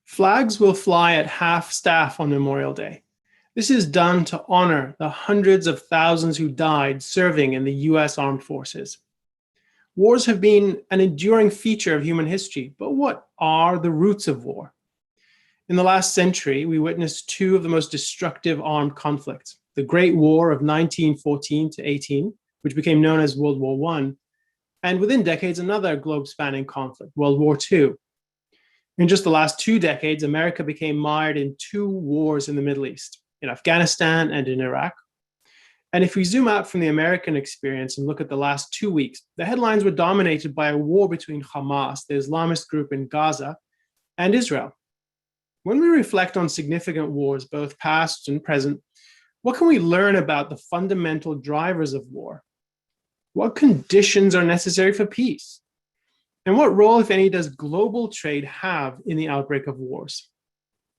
Flags will fly at half staff on Memorial Day. This is done to honor the hundreds of thousands who died serving in the US Armed Forces. Wars have been an enduring feature of human history, but what are the roots of war? In the last century, we witnessed two of the most destructive armed conflicts: the Great War of 1914 to 18, which became known as World War I, and within decades, another globe-spanning conflict, World War II. In just the last 2 decades, America became mired in 2 wars in the Middle East, in Afghanistan and in Iraq. And if we zoom out from the American experience and look at the last 2 weeks, the headlines were dominated by a war between Hamas, the Islamist group in Gaza, and Israel. When we reflect on significant wars, both past and present, what can we learn about the fundamental drivers of war? What conditions are necessary for peace? And what role, if any, does global trade have in the outbreak of wars?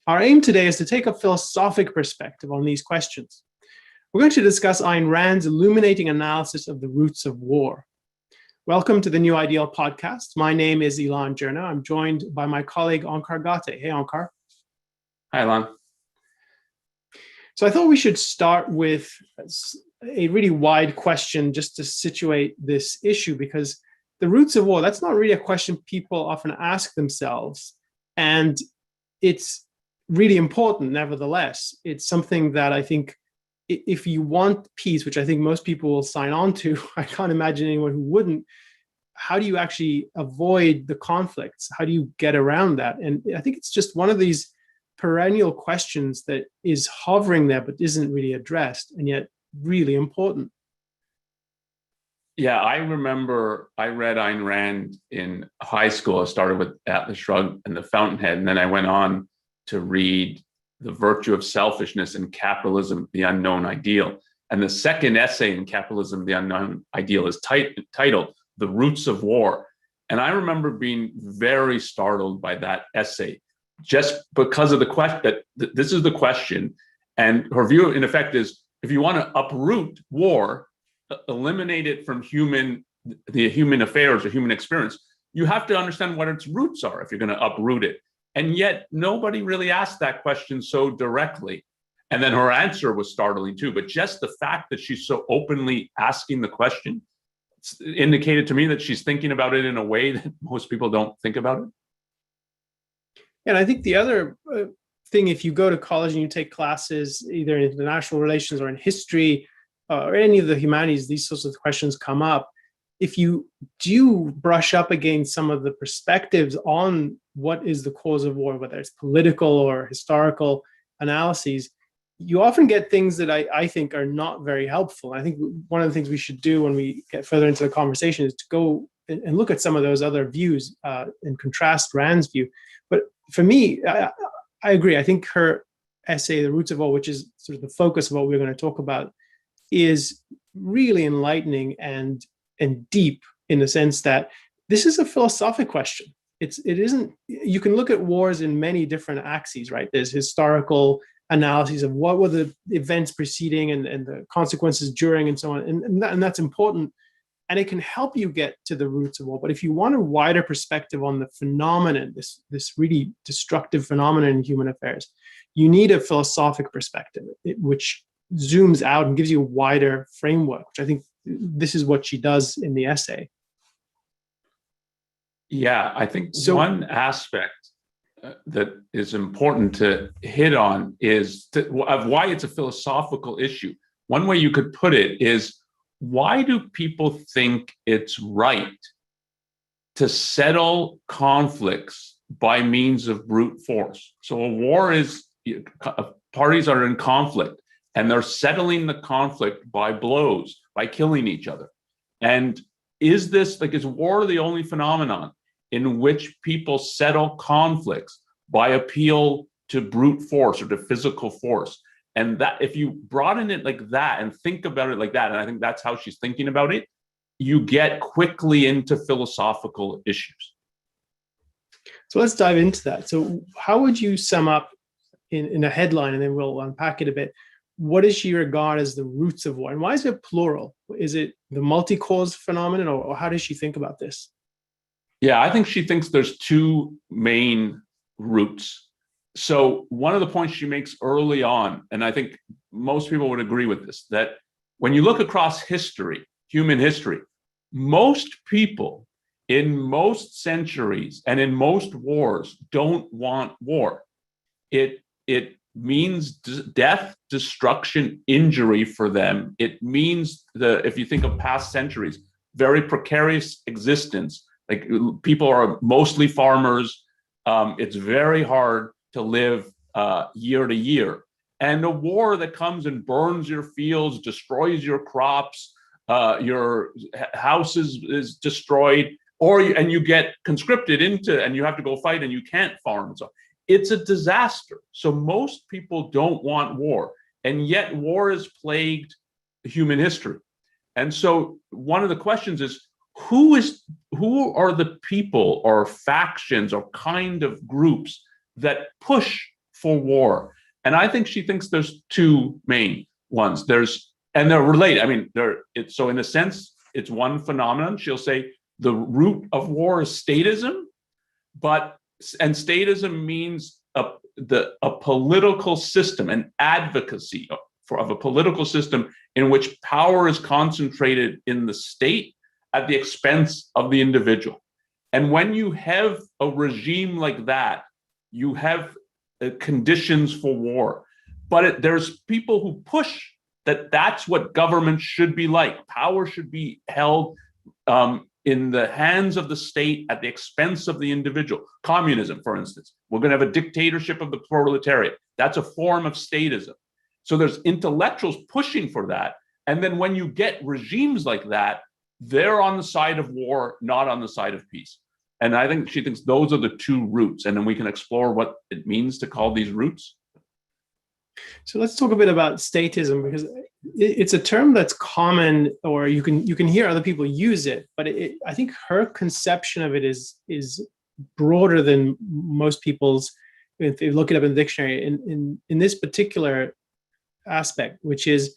Our aim today is to take a philosophic perspective on these questions. We're going to discuss Ayn Rand's illuminating analysis of the roots of war. Welcome to the New Ideal podcast. My name is Elan Journo. I'm joined by my colleague Onkar Ghate. Hey, Onkar. Hi, Elan. So I thought we should start with a really wide question just to situate this issue, because the roots of war, that's not really a question people often ask themselves. And it's really important, nevertheless. It's something that I think if you want peace, which I think most people will sign on to, I can't imagine anyone who wouldn't, how do you actually avoid the conflicts? How do you get around that? And I think it's just one of these perennial questions that is hovering there, but isn't really addressed, and yet really important. Yeah, I remember I read Ayn Rand in high school. I started with Atlas Shrugged and The Fountainhead, and then I went on to read The Virtue of Selfishness and Capitalism, the Unknown Ideal. And the second essay in Capitalism, the Unknown Ideal is titled The Roots of War. And I remember being very startled by that essay, just because of the question that this is the question. And her view, in effect, is if you want to uproot war, eliminate it from the human affairs or human experience, you have to understand what its roots are if you're going to uproot it. And yet nobody really asked that question so directly. And then her answer was startling too. But just the fact that she's so openly asking the question indicated to me that she's thinking about it in a way that most people don't think about it. And I think the other thing, if you go to college and you take classes either in international relations or in history or any of the humanities, these sorts of questions come up. If you do brush up against some of the perspectives on what is the cause of war, whether it's political or historical analyses, you often get things that I think are not very helpful. I think one of the things we should do when we get further into the conversation is to go and look at some of those other views and contrast Rand's view. But for me, I agree. I think her essay, The Roots of War, which is sort of the focus of what we're going to talk about, is really enlightening and deep in the sense that this is a philosophic question. It isn't, you can look at wars in many different axes, right? There's historical analyses of what were the events preceding and the consequences during and so on. And that's important. And it can help you get to the roots of war. But if you want a wider perspective on the phenomenon, this really destructive phenomenon in human affairs, you need a philosophic perspective, which zooms out and gives you a wider framework, which I think this is what she does in the essay. Yeah, I think one aspect that is important to hit on is of why it's a philosophical issue. One way you could put it is, why do people think it's right to settle conflicts by means of brute force? So a war is, parties are in conflict and they're settling the conflict by blows, by killing each other. And is war the only phenomenon in which people settle conflicts by appeal to brute force or to physical force? And that, if you broaden it like that and think about it like that, and I think that's how she's thinking about it, you get quickly into philosophical issues. So let's dive into that. So how would you sum up in a headline, and then we'll unpack it a bit, what does she regard as the roots of war? And why is it plural? Is it the multi-cause phenomenon, or how does she think about this? Yeah, I think she thinks there's 2 main roots. So one of the points she makes early on, and I think most people would agree with this, that when you look across history, human history, most people in most centuries and in most wars don't want war. It means death, destruction, injury for them. It means if you think of past centuries, very precarious existence. Like people are mostly farmers. It's very hard to live year to year. And a war that comes and burns your fields, destroys your crops, your house is destroyed, and you get conscripted into, and you have to go fight, and you can't farm. So it's a disaster. So most people don't want war, and yet war has plagued human history. And so one of the questions is, who are the people or factions or kind of groups that push for war? And I think she thinks there's two main ones. And they're related. I mean, so in a sense, it's one phenomenon. She'll say the root of war is statism, and statism means a political system, an advocacy of a political system in which power is concentrated in the state at the expense of the individual. And when you have a regime like that, you have conditions for war. But there's people who push that that's what government should be like. Power should be held in the hands of the state at the expense of the individual. Communism, for instance. We're going to have a dictatorship of the proletariat. That's a form of statism. So there's intellectuals pushing for that. And then when you get regimes like that, they're on the side of war, not on the side of peace. And I think she thinks those are the two roots. And then we can explore what it means to call these roots. So let's talk a bit about statism, because it's a term that's common, or you can hear other people use it, but I think her conception of it is broader than most people's. If you look it up in the dictionary, in this particular aspect, which is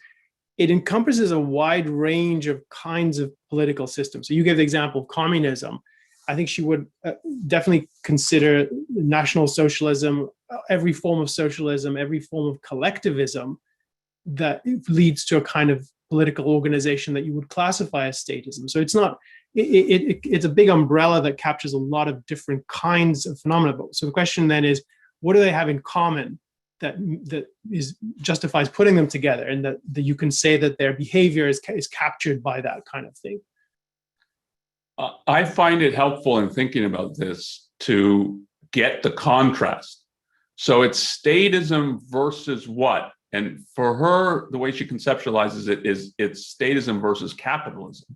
it encompasses a wide range of kinds of political systems. So you gave the example of communism. I think she would definitely consider National Socialism, every form of socialism, every form of collectivism that leads to a kind of political organization that you would classify as statism. So it's not, it's a big umbrella that captures a lot of different kinds of phenomena. So the question then is, what do they have in common that justifies putting them together, and that you can say that their behavior is captured by that kind of thing? I find it helpful in thinking about this to get the contrast. So it's statism versus what? And for her, the way she conceptualizes it is it's statism versus capitalism.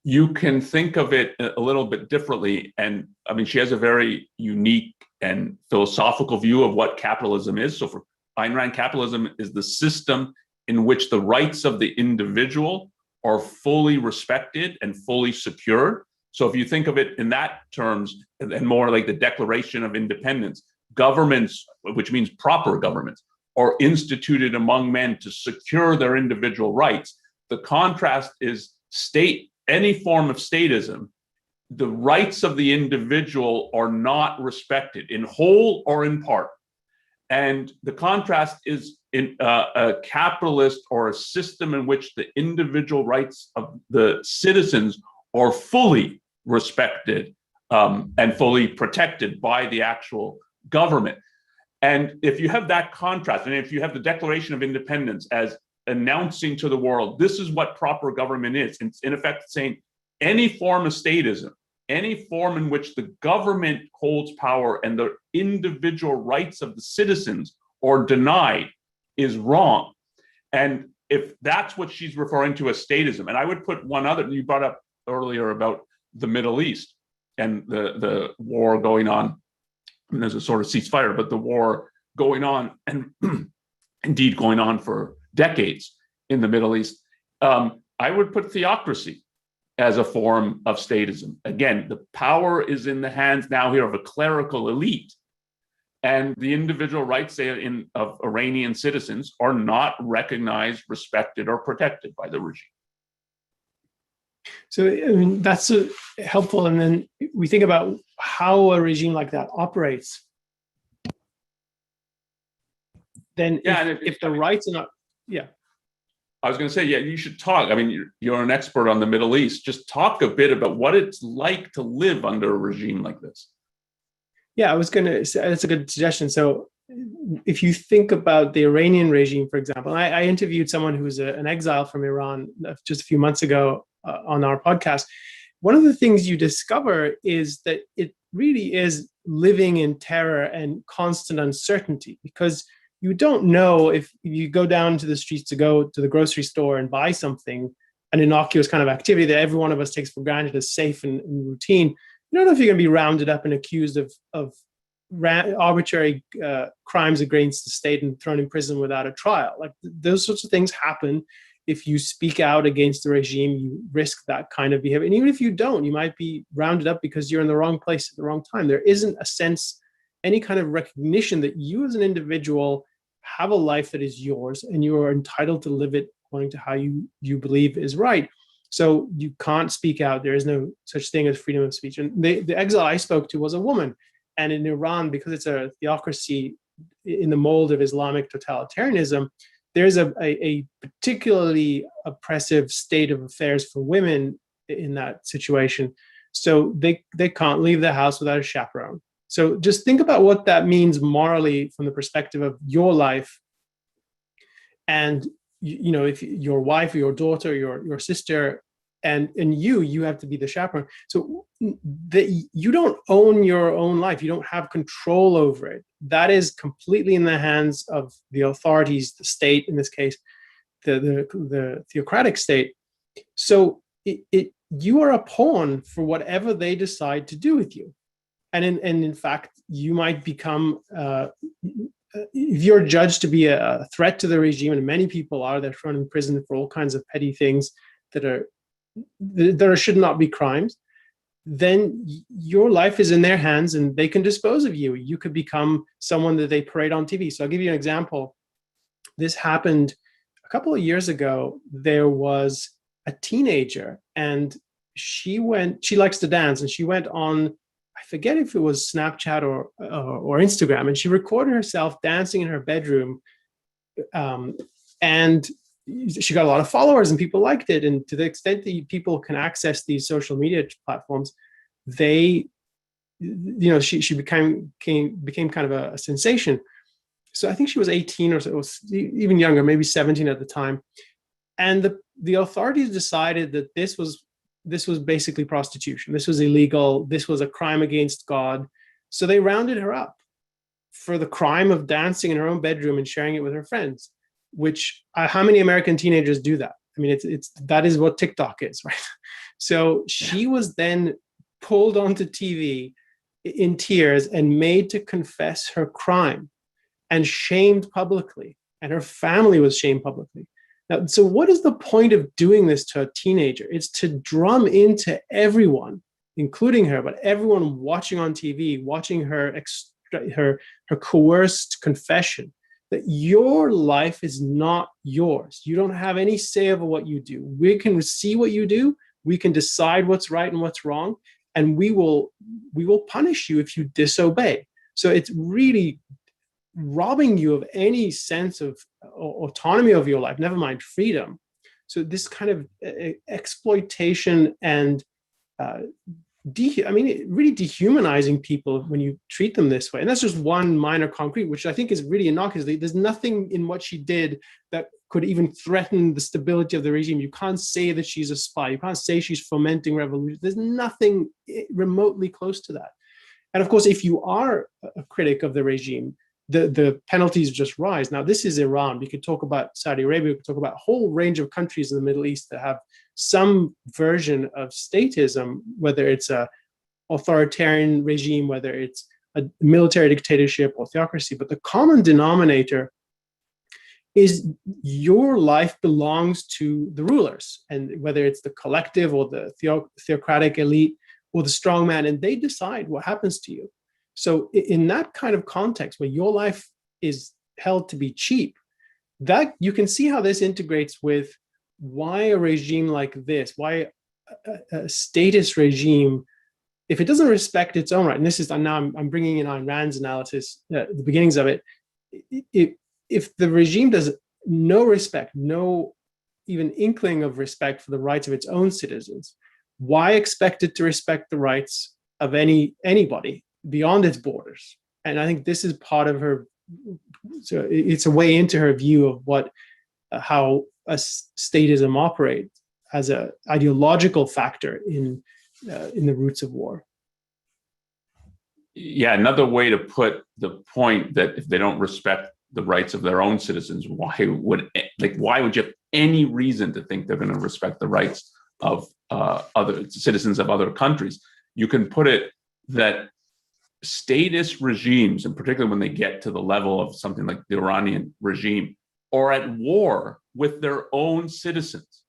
You can think of it a little bit differently. And I mean, she has a very unique and philosophical view of what capitalism is. So for Ayn Rand, capitalism is the system in which the rights of the individual are fully respected and fully secured. So if you think of it in that terms, and more like the Declaration of Independence, governments, which means proper governments, are instituted among men to secure their individual rights. The contrast is any form of statism, the rights of the individual are not respected in whole or in part. And the contrast is in a capitalist or a system in which the individual rights of the citizens are fully respected and fully protected by the actual government. And if you have that contrast, and if you have the Declaration of Independence as announcing to the world, this is what proper government is, it's in effect saying any form of statism, any form in which the government holds power and the individual rights of the citizens are denied, is wrong. And if that's what she's referring to as statism, and I would put one other, you brought up earlier about the Middle East and the war going on, and there's a sort of ceasefire, but the war going on, and indeed going on for decades in the Middle East, I would put theocracy as a form of statism. Again, the power is in the hands now here of a clerical elite, and the individual rights of Iranian citizens are not recognized, respected, or protected by the regime. So, I mean, that's helpful. And then we think about how a regime like that operates. then Yeah, and if the rights are not, yeah. I was going to say, yeah, you should talk. I mean, you're an expert on the Middle East. Just talk a bit about what it's like to live under a regime like this. Yeah, I was going to say that's a good suggestion. So if you think about the Iranian regime, for example, I interviewed someone who was an exile from Iran just a few months ago on our podcast. One of the things you discover is that it really is living in terror and constant uncertainty, because you don't know if you go down to the streets to go to the grocery store and buy something, an innocuous kind of activity that every one of us takes for granted as safe and routine. You don't know if you're going to be rounded up and accused of arbitrary crimes against the state and thrown in prison without a trial. Like those sorts of things happen. If you speak out against the regime, you risk that kind of behavior. And even if you don't, you might be rounded up because you're in the wrong place at the wrong time. There isn't a sense, any kind of recognition that you as an individual have a life that is yours and you are entitled to live it according to how you believe is right. So you can't speak out. There is no such thing as freedom of speech. And the exile I spoke to was a woman. And in Iran, because it's a theocracy in the mold of Islamic totalitarianism, there's a particularly oppressive state of affairs for women in that situation. So they can't leave the house without a chaperone. So just think about what that means morally from the perspective of your life. And, you know, if your wife or your daughter, your sister, and you have to be the chaperone. So that you don't own your own life. You don't have control over it. That is completely in the hands of the authorities, the state, in this case, the theocratic state. So you are a pawn for whatever they decide to do with you. And in fact, you might become, if you're judged to be a threat to the regime, and many people are, they're thrown in prison for all kinds of petty things that should not be crimes, then your life is in their hands and they can dispose of you. You could become someone that they parade on TV. So I'll give you an example. This happened a couple of years ago. There was a teenager and she likes to dance, and she went on, I forget if it was Snapchat or Instagram, and she recorded herself dancing in her bedroom. And she got a lot of followers and people liked it. And to the extent that people can access these social media platforms, she became kind of a sensation. So I think she was 18 or so, it was even younger, maybe 17 at the time. And the authorities decided that this was basically prostitution. This was illegal. This was a crime against God. So they rounded her up for the crime of dancing in her own bedroom and sharing it with her friends. Which how many American teenagers do that? I mean, that is what TikTok is, right? So she was then pulled onto TV in tears and made to confess her crime and shamed publicly, and her family was shamed publicly. Now, so what is the point of doing this to a teenager? It's to drum into everyone, including her, but everyone watching on TV, watching her coerced confession, that your life is not yours. You don't have any say over what you do. We can see what you do. We can decide what's right and what's wrong, and we will punish you if you disobey. So it's really robbing you of any sense of autonomy of your life, never mind freedom. So this kind of exploitation and really dehumanizing people when you treat them this way. And that's just one minor concrete, which I think is really innocuous. There's nothing in what she did that could even threaten the stability of the regime. You can't say that she's a spy. You can't say she's fomenting revolution. There's nothing remotely close to that. And of course, if you are a critic of the regime, the penalties just rise. Now, this is Iran. We could talk about Saudi Arabia. We could talk about a whole range of countries in the Middle East that have some version of statism, whether it's a authoritarian regime, whether it's a military dictatorship or theocracy. But the common denominator is your life belongs to the rulers, and whether it's the collective or the theocratic elite or the strongman, and they decide what happens to you. So in that kind of context where your life is held to be cheap, that you can see how this integrates with why a regime like this, why a statist regime, if it doesn't respect its own right, and this is, now I'm bringing in Ayn Rand's analysis, the beginnings of it, if the regime does no respect, no even inkling of respect for the rights of its own citizens, why expect it to respect the rights of anybody beyond its borders? And I think this is part of her. So it's a way into her view of what how a statism operates as an ideological factor in the roots of war. Yeah, another way to put the point that if they don't respect the rights of their own citizens, why would you have any reason to think they're going to respect the rights of other citizens of other countries? You can put it that statist regimes, and particularly when they get to the level of something like the Iranian regime, are at war with their own citizens.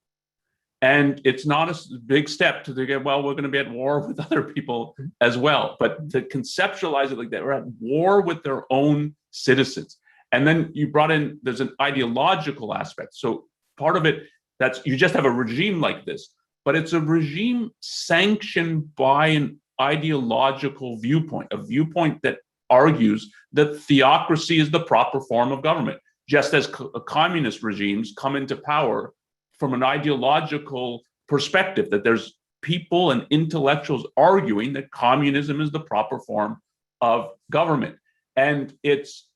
And it's not a big step to get, well, we're going to be at war with other people as well. But to conceptualize it like that, we're at war with their own citizens. And then you brought in, there's an ideological aspect. So part of it, that's, you just have a regime like this, but it's a regime sanctioned by an ideological viewpoint, a viewpoint that argues that theocracy is the proper form of government, just as communist regimes come into power from an ideological perspective, that there's people and intellectuals arguing that communism is the proper form of government. And it's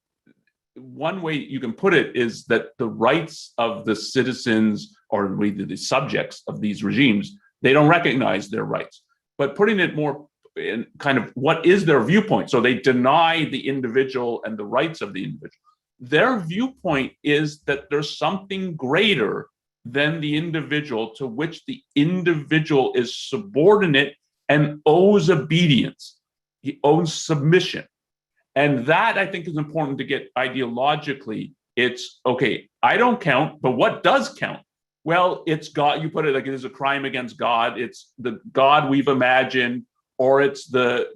one way you can put it is that the rights of the citizens or the subjects of these regimes, they don't recognize their rights. But putting it more in kind of what is their viewpoint? So they deny the individual and the rights of the individual. Their viewpoint is that there's something greater than the individual to which the individual is subordinate and owes obedience. He owes submission. And that, I think, is important to get ideologically. It's, okay, I don't count, but what does count? Well, it's God. You put it like it is a crime against God. It's the God we've imagined, or it's the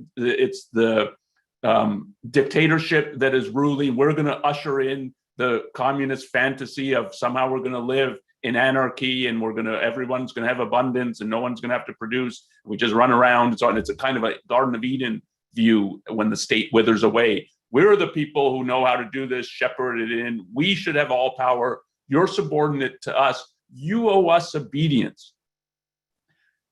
dictatorship that is ruling. We're going to usher in the communist fantasy of somehow we're going to live in anarchy and everyone's going to have abundance and no one's going to have to produce. We just run around and so on. It's a kind of a Garden of Eden view when the state withers away. We're the people who know how to do this, shepherd it in. We should have all power. You're subordinate to us. You owe us obedience.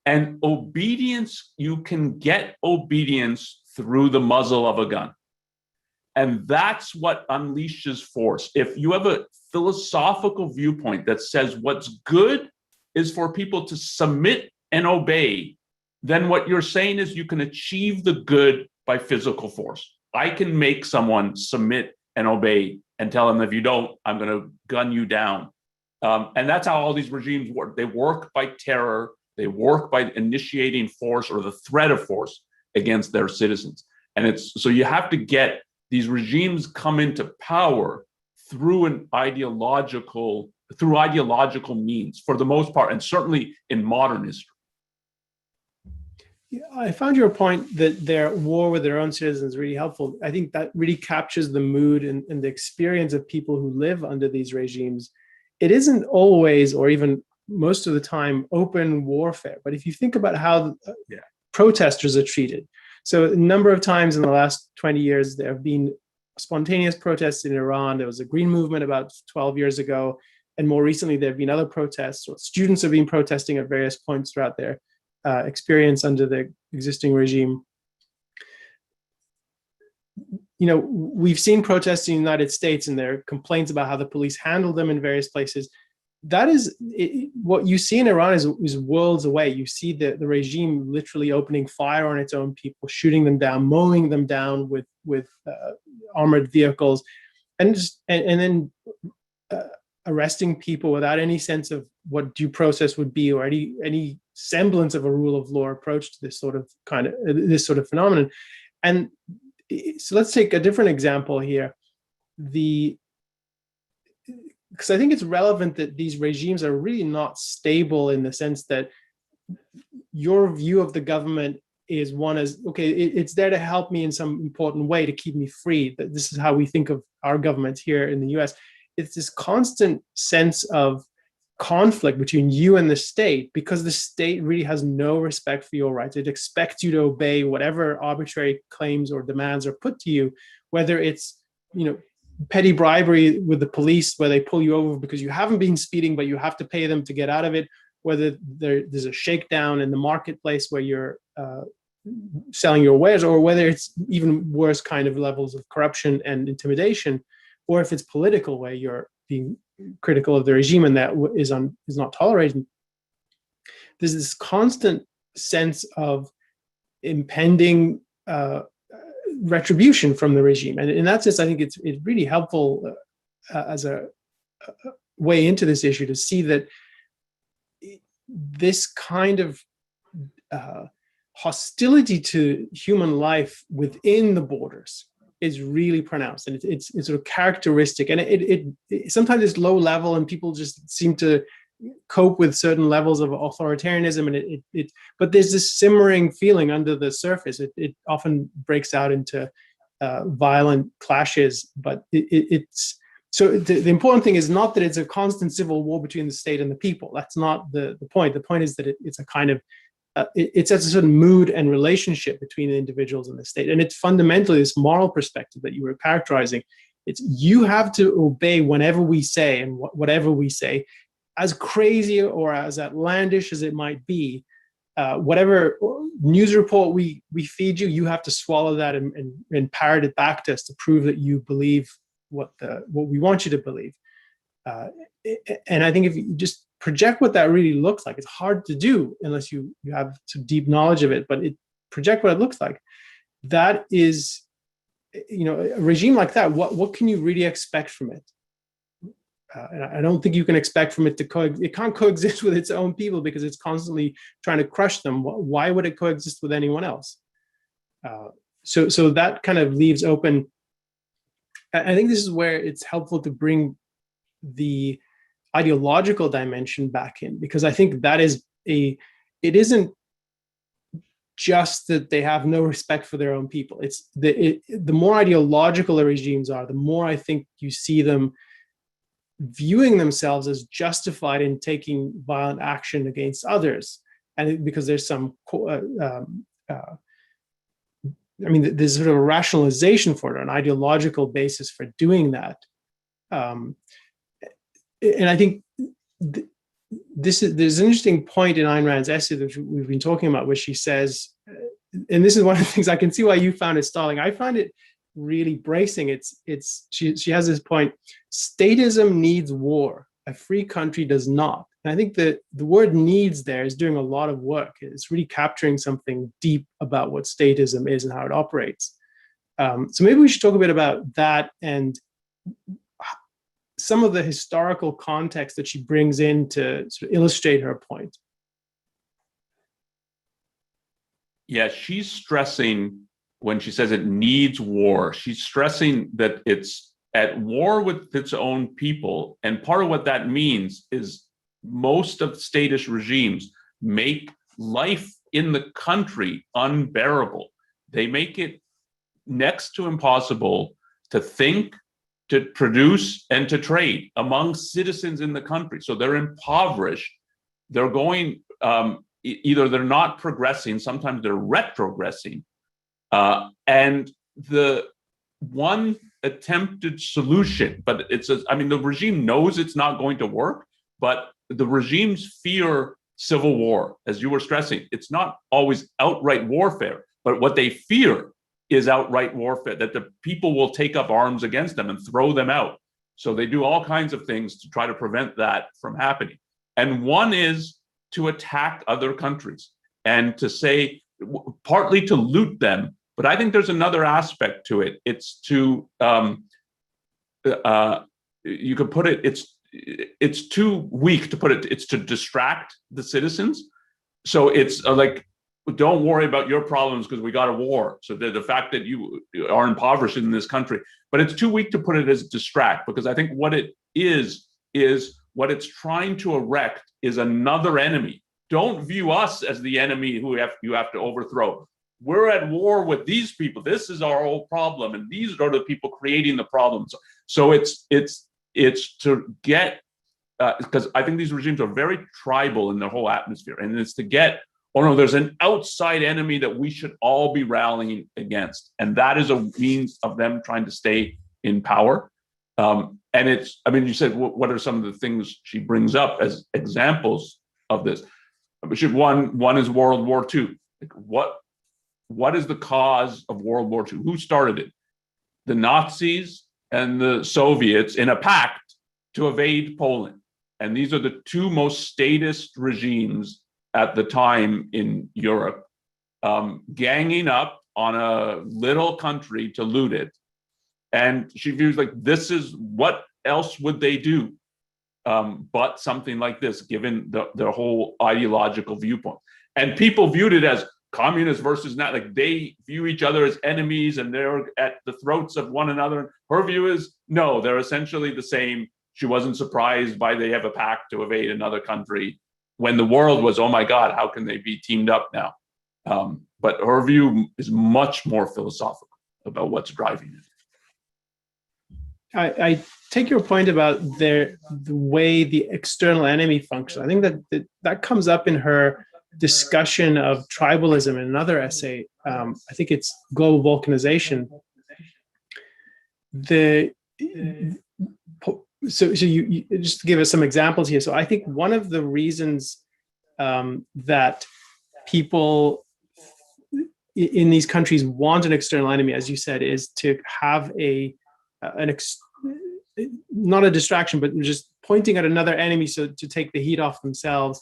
And obedience, you can get obedience through the muzzle of a gun. And that's what unleashes force. If you have a philosophical viewpoint that says what's good is for people to submit and obey, then what you're saying is you can achieve the good by physical force. I can make someone submit and obey and tell them, if you don't, I'm going to gun you down. And that's how all these regimes work. They work by terror. They work by initiating force or the threat of force against their citizens. And so you have to get these regimes come into power through ideological means for the most part, and certainly in modern history. Yeah, I found your point that their war with their own citizens really helpful. I think that really captures the mood and the experience of people who live under these regimes. It isn't always, or even most of the time, open warfare. But if you think about how protesters are treated, so a number of times in the last 20 years, there have been spontaneous protests in Iran. There was a green movement about 12 years ago. And more recently, there have been other protests. So students have been protesting at various points throughout their experience under the existing regime. You know, we've seen protests in the United States and there are complaints about how the police handle them in various places. That is what you see in Iran is worlds away. You see the regime literally opening fire on its own people, shooting them down, mowing them down with armored vehicles, and then arresting people without any sense of what due process would be or any semblance of a rule of law approach to this sort of phenomenon. And so let's take a different example here. Because I think it's relevant that these regimes are really not stable in the sense that your view of the government is one as, okay, it's there to help me in some important way to keep me free. That this is how we think of our government here in the US. It's this constant sense of conflict between you and the state because the state really has no respect for your rights. It expects you to obey whatever arbitrary claims or demands are put to you, whether it's, petty bribery with the police where they pull you over because you haven't been speeding, but you have to pay them to get out of it, whether there's a shakedown in the marketplace where you're selling your wares, or whether it's even worse kind of levels of corruption and intimidation, or if it's political where you're being critical of the regime and that is not tolerated. There's this constant sense of impending retribution from the regime, and in that sense, I think it's really helpful as a way into this issue to see that this kind of hostility to human life within the borders is really pronounced, and it's sort of characteristic, and it sometimes it's low level, and people just seem to cope with certain levels of authoritarianism, and but there's this simmering feeling under the surface. It often breaks out into violent clashes, but it's so the important thing is not that it's a constant civil war between the state and the people. That's not the point. The point is that it's a kind of it's a certain mood and relationship between the individuals and the state, and it's fundamentally this moral perspective that you were characterizing. It's you have to obey whenever we say and whatever we say, as crazy or as outlandish as it might be. Whatever news report we feed you, you have to swallow that and parrot it back to us to prove that you believe what we want you to believe. And I think if you just project what that really looks like, it's hard to do unless you have some deep knowledge of it, but project what it looks like. That is, a regime like that, what can you really expect from it? And I don't think you can expect from it it can't coexist with its own people because it's constantly trying to crush them. Why would it coexist with anyone else? So that kind of leaves open. I think this is where it's helpful to bring the ideological dimension back in, because I think that it isn't just that they have no respect for their own people. It's the more ideological the regimes are, the more I think you see them viewing themselves as justified in taking violent action against others, and because there's some there's sort of a rationalization for it, an ideological basis for doing that. And I think there's an interesting point in Ayn Rand's essay that we've been talking about, where she says, and this is one of the things I can see why you found it stalling. I find it really bracing. She has this point: statism needs war. A free country does not. And I think that the word "needs" there is doing a lot of work. It's really capturing something deep about what statism is and how it operates. So maybe we should talk a bit about that and some of the historical context that she brings in to sort of illustrate her point. Yeah, she's stressing, when she says it needs war, she's stressing that it's at war with its own people. And part of what that means is most of statist regimes make life in the country unbearable. They make it next to impossible to think, to produce, and to trade among citizens in the country. So they're impoverished. They're going, either they're not progressing, sometimes they're retrogressing. And the one attempted solution, but the regime knows it's not going to work, but the regimes fear civil war, as you were stressing. It's not always outright warfare, but what they fear is outright warfare, that the people will take up arms against them and throw them out. So they do all kinds of things to try to prevent that from happening. And one is to attack other countries and to say, partly to loot them, but I think there's another aspect to it. It's to, you could put it, it's too weak to put it, it's to distract the citizens. So it's like, don't worry about your problems because we got a war. So the fact that you are impoverished in this country, but it's too weak to put it as distract, because I think what it is what it's trying to erect is another enemy. Don't view us as the enemy who you have to overthrow. We're at war with these people. This is our whole problem, and these are the people creating the problems. So it's to get, because I think these regimes are very tribal in their whole atmosphere, and it's to get, oh no, there's an outside enemy that we should all be rallying against. And that is a means of them trying to stay in power. And it's, I mean, you said, what are some of the things she brings up as examples of this? One is World War II. Like what is the cause of World War II? Who started it? The Nazis and the Soviets in a pact to invade Poland. And these are the two most statist regimes at the time in Europe, ganging up on a little country to loot it. And she views like, this is, what else would they do but something like this, given their whole ideological viewpoint. And people viewed it as communists versus not, like they view each other as enemies and they're at the throats of one another. Her view is, no, they're essentially the same. She wasn't surprised by they have a pact to invade another country when the world was, oh my God, how can they be teamed up now? But her view is much more philosophical about what's driving it. I take your point about the way the external enemy functions. I think that comes up in her discussion of tribalism in another essay. I think it's Global Balkanization. So you just to give us some examples here. So I think one of the reasons that people in these countries want an external enemy, as you said, is to have not a distraction, but just pointing at another enemy so to take the heat off themselves.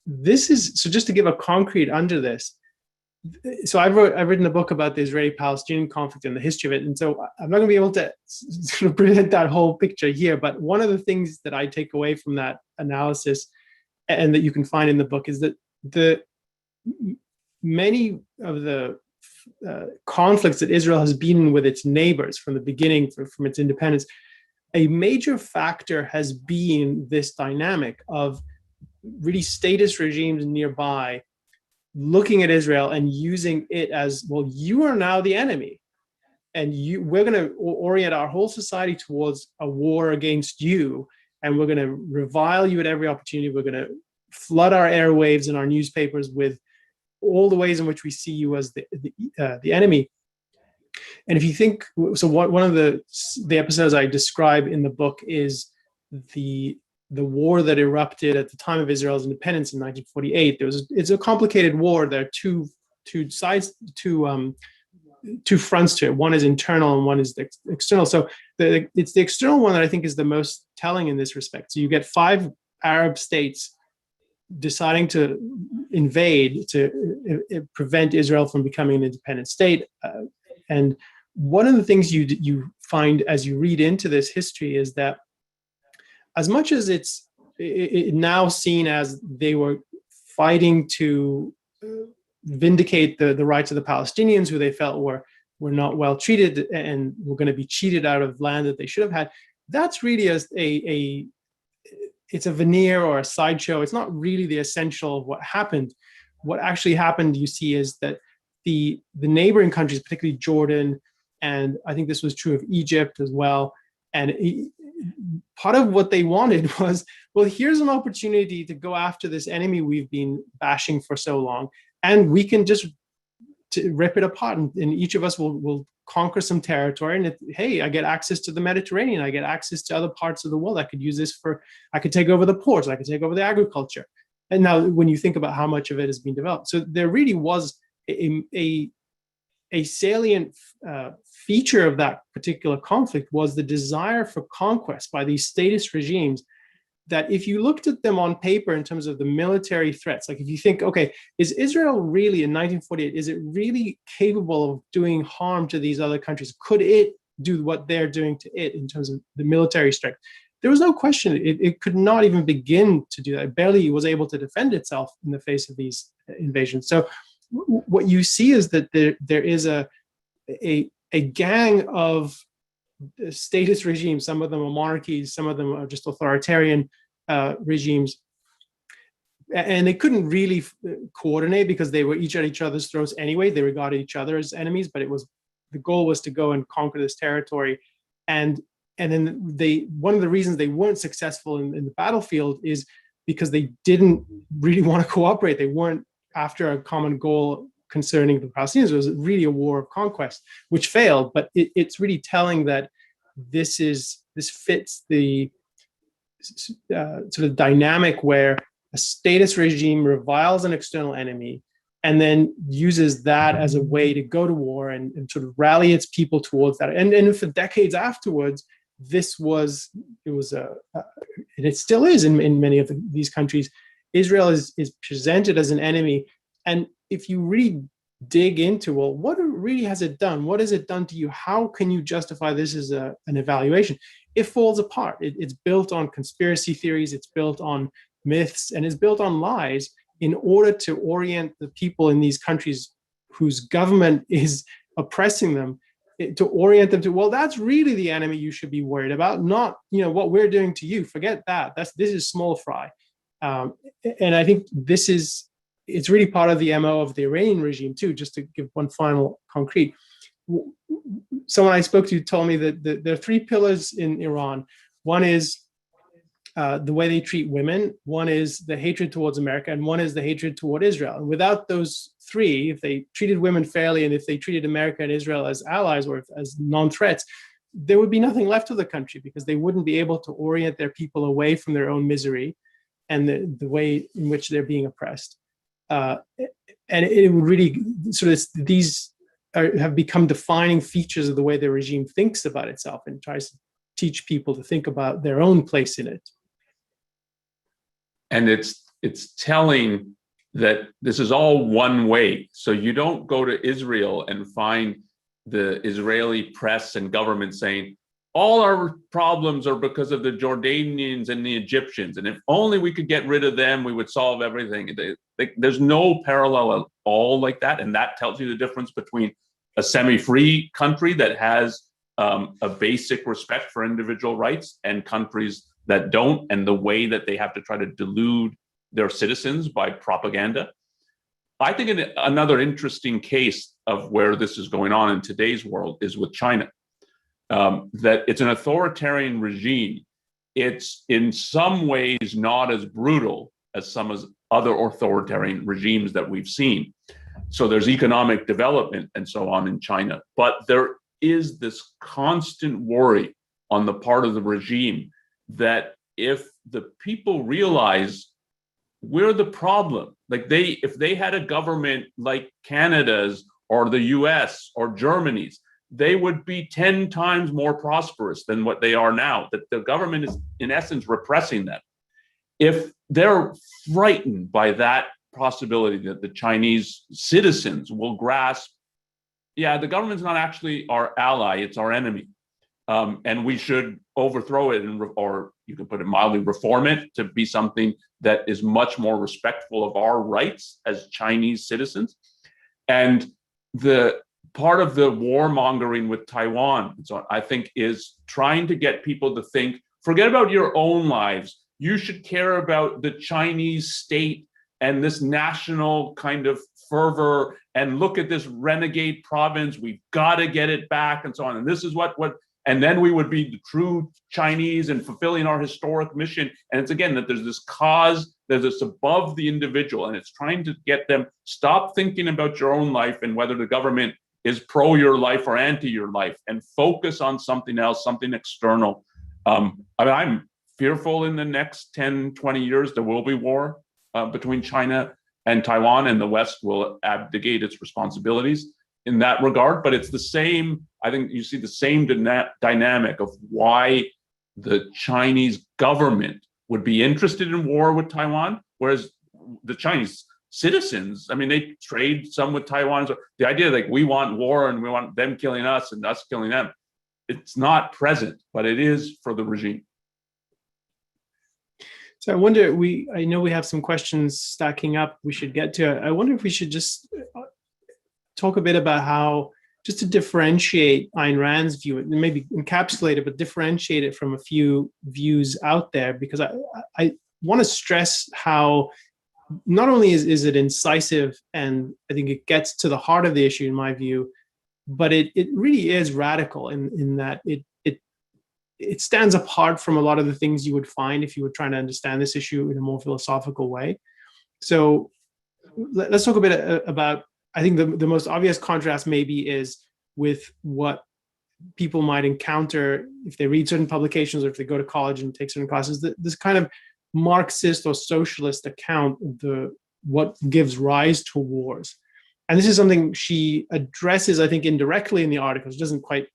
This is, so just to give a concrete under this. So I've written a book about the Israeli-Palestinian conflict and the history of it. And so I'm not going to be able to sort of present that whole picture here, but one of the things that I take away from that analysis and that you can find in the book is that many of the conflicts that Israel has been in with its neighbors from the beginning, from its independence, a major factor has been this dynamic of really statist regimes nearby looking at Israel and using it as, well, you are now the enemy, and we're going to orient our whole society towards a war against you, and we're going to revile you at every opportunity. We're going to flood our airwaves and our newspapers with all the ways in which we see you as the enemy. And if you think, so one of the episodes I describe in the book is the war that erupted at the time of Israel's independence in 1948. It's a complicated war. There are two sides, two fronts to it. One is internal and one is the external. So it's the external one that I think is the most telling in this respect. So you get 5 Arab states deciding to invade to prevent Israel from becoming an independent state. And one of the things you find as you read into this history is that as much as it's now seen as they were fighting to vindicate the rights of the Palestinians, who they felt were not well treated and were going to be cheated out of land that they should have had, that's really it's a veneer or a sideshow. It's not really the essential of what happened. What actually happened, you see, is that the neighboring countries, particularly Jordan, and I think this was true of Egypt as well, and part of what they wanted was, well, here's an opportunity to go after this enemy we've been bashing for so long, and we can just rip it apart, and each of us will conquer some territory, and hey, I get access to the Mediterranean, I get access to other parts of the world. I could use this I could take over the ports, I could take over the agriculture. And now when you think about how much of it has been developed, so there really was a salient feature of that particular conflict was the desire for conquest by these statist regimes, that if you looked at them on paper in terms of the military threats, like if you think, okay, is Israel really in 1948, is it really capable of doing harm to these other countries? Could it do what they're doing to it in terms of the military strength? There was no question. It could not even begin to do that. It barely was able to defend itself in the face of these invasions. So what you see is that there is a gang of statist regimes. Some of them are monarchies, some of them are just authoritarian regimes, and they couldn't really coordinate because they were each at each other's throats anyway. They regarded each other as enemies, but the goal was to go and conquer this territory. And then one of the reasons they weren't successful in the battlefield is because they didn't really want to cooperate. They weren't after a common goal concerning the Palestinians. It was really a war of conquest, which failed. But it's really telling that this fits the sort of dynamic where a statist regime reviles an external enemy and then uses that as a way to go to war and sort of rally its people towards that. And for decades afterwards, it still is in many of these countries. Israel is presented as an enemy. And if you really dig into, well, what really has it done? What has it done to you? How can you justify this as an evaluation? It falls apart. It's built on conspiracy theories. It's built on myths, and it's built on lies in order to orient the people in these countries whose government is oppressing them, to orient them to, well, that's really the enemy you should be worried about, not what we're doing to you. Forget that. This is small fry. And I think it's really part of the MO of the Iranian regime too. Just to give one final concrete, someone I spoke to told me that there are three pillars in Iran. One is the way they treat women, one is the hatred towards America, and one is the hatred toward Israel. And without those three, if they treated women fairly and if they treated America and Israel as allies or as non-threats, there would be nothing left of the country, because they wouldn't be able to orient their people away from their own misery and the way in which they're being oppressed. And it would really sort of, these have become defining features of the way the regime thinks about itself and tries to teach people to think about their own place in it. And it's telling that this is all one way. So you don't go to Israel and find the Israeli press and government saying, all our problems are because of the Jordanians and the Egyptians, and if only we could get rid of them, we would solve everything. There's no parallel at all like that. And that tells you the difference between a semi-free country that has a basic respect for individual rights and countries that don't, and the way that they have to try to delude their citizens by propaganda. I think another interesting case of where this is going on in today's world is with China. That it's an authoritarian regime. It's in some ways not as brutal as some of other authoritarian regimes that we've seen. So there's economic development and so on in China, but there is this constant worry on the part of the regime that if the people realize we're the problem, like if they had a government like Canada's or the US or Germany's, they would be 10 times more prosperous than what they are now, that the government is in essence repressing them. If they're frightened by that possibility that the Chinese citizens will grasp, yeah, the government's not actually our ally, it's our enemy. And we should overthrow it, or you can put it mildly, reform it to be something that is much more respectful of our rights as Chinese citizens. And the part of the warmongering with Taiwan, so I think, is trying to get people to think, forget about your own lives. You should care about the Chinese state and this national kind of fervor, and look at this renegade province. We've got to get it back, and so on. And this is what, and then we would be the true Chinese and fulfilling our historic mission. And it's again that there's this cause, there's this above the individual, and it's trying to get them stop thinking about your own life and whether the government is pro your life or anti your life, and focus on something else, something external. I'm fearful in the next 10, 20 years, there will be war between China and Taiwan, and the West will abdicate its responsibilities in that regard. But it's the same, I think you see the same dynamic of why the Chinese government would be interested in war with Taiwan, whereas the Chinese citizens, I mean, they trade some with Taiwan. So the idea like we want war and we want them killing us and us killing them, it's not present, but it is for the regime. So I wonder, I know we have some questions stacking up we should get to. I wonder if we should just talk a bit about how, just to differentiate Ayn Rand's view, and maybe encapsulate it, but differentiate it from a few views out there, because I want to stress how not only is it incisive, and I think it gets to the heart of the issue in my view, but it really is radical in that it stands apart from a lot of the things you would find if you were trying to understand this issue in a more philosophical way. So let's talk a bit about, I think the most obvious contrast maybe is with what people might encounter if they read certain publications or if they go to college and take certain classes, this kind of Marxist or socialist account of what gives rise to wars. And this is something she addresses, I think, indirectly in the article. She doesn't quite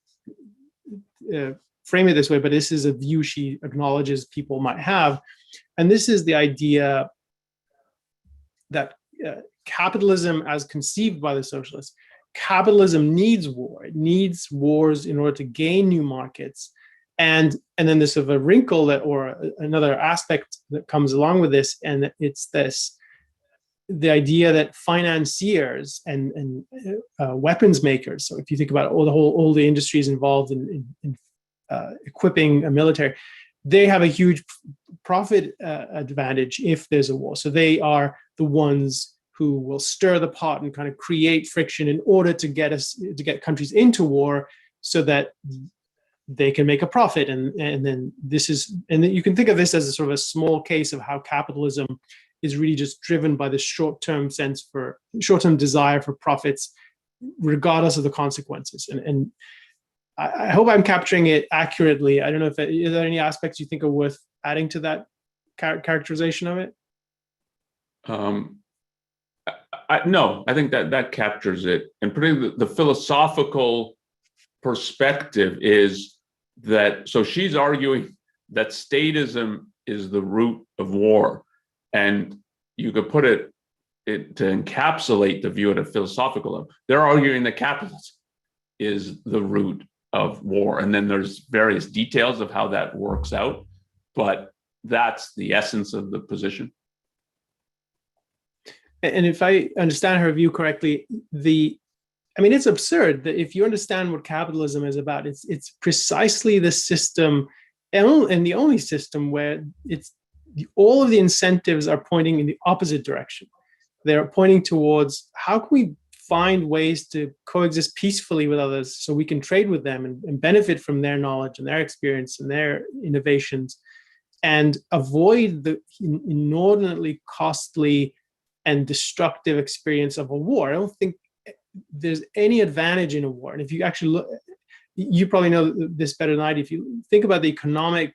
frame it this way, but this is a view she acknowledges people might have. And this is the idea that capitalism, as conceived by the socialists, capitalism needs war. It needs wars in order to gain new markets. And then there's sort of a wrinkle or another aspect that comes along with this, and it's the idea that financiers and weapons makers, so if you think about all the industries involved in equipping a military, they have a huge profit advantage if there's a war. So they are the ones who will stir the pot and kind of create friction in order to get countries into war, so that they can make a profit. And then you can think of this as a sort of a small case of how capitalism is really just driven by the short-term desire for profits, regardless of the consequences. And I hope I'm capturing it accurately. I don't know is there any aspects you think are worth adding to that characterization of it? No, I think that captures it. And particularly the philosophical perspective is that, so she's arguing that statism is the root of war. And you could put it to encapsulate the view at a philosophical level. They're arguing that capitalism is the root of war. And then there's various details of how that works out, but that's the essence of the position. And if I understand her view correctly, it's absurd that if you understand what capitalism is about, it's precisely the system and the only system where all of the incentives are pointing in the opposite direction. They're pointing towards how can we find ways to coexist peacefully with others so we can trade with them and benefit from their knowledge and their experience and their innovations, and avoid the inordinately costly and destructive experience of a war. I don't think there's any advantage in a war. And if you actually look, you probably know this better than I do. If you think about the economic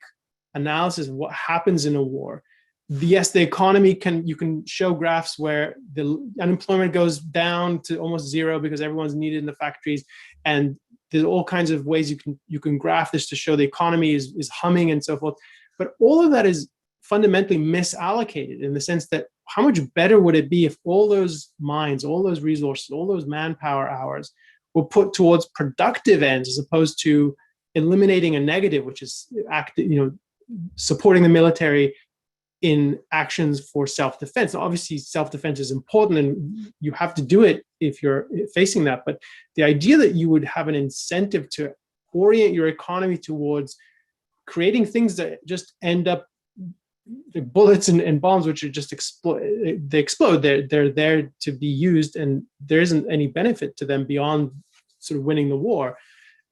analysis of what happens in a war, yes, the economy you can show graphs where the unemployment goes down to almost zero because everyone's needed in the factories, and there's all kinds of ways you can graph this to show the economy is humming and so forth. But all of that is fundamentally misallocated in the sense that how much better would it be if all those minds, all those resources, all those manpower hours were put towards productive ends as opposed to eliminating a negative, which is supporting the military in actions for self-defense. Now, obviously, self-defense is important and you have to do it if you're facing that. But the idea that you would have an incentive to orient your economy towards creating things that just end up the bullets and bombs, which are just they explode. They're there to be used, and there isn't any benefit to them beyond sort of winning the war.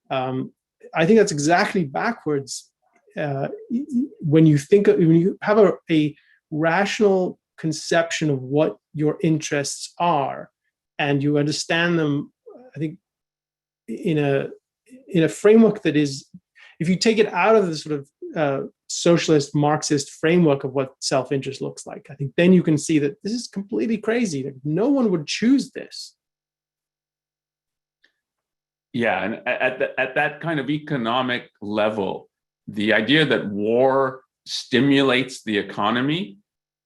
I think that's exactly backwards. When you have a rational conception of what your interests are, and you understand them, I think in a framework that is, if you take it out of the sort of socialist Marxist framework of what self-interest looks like, I think then you can see that this is completely crazy. Like, no one would choose this. Yeah, and at that kind of economic level, the idea that war stimulates the economy,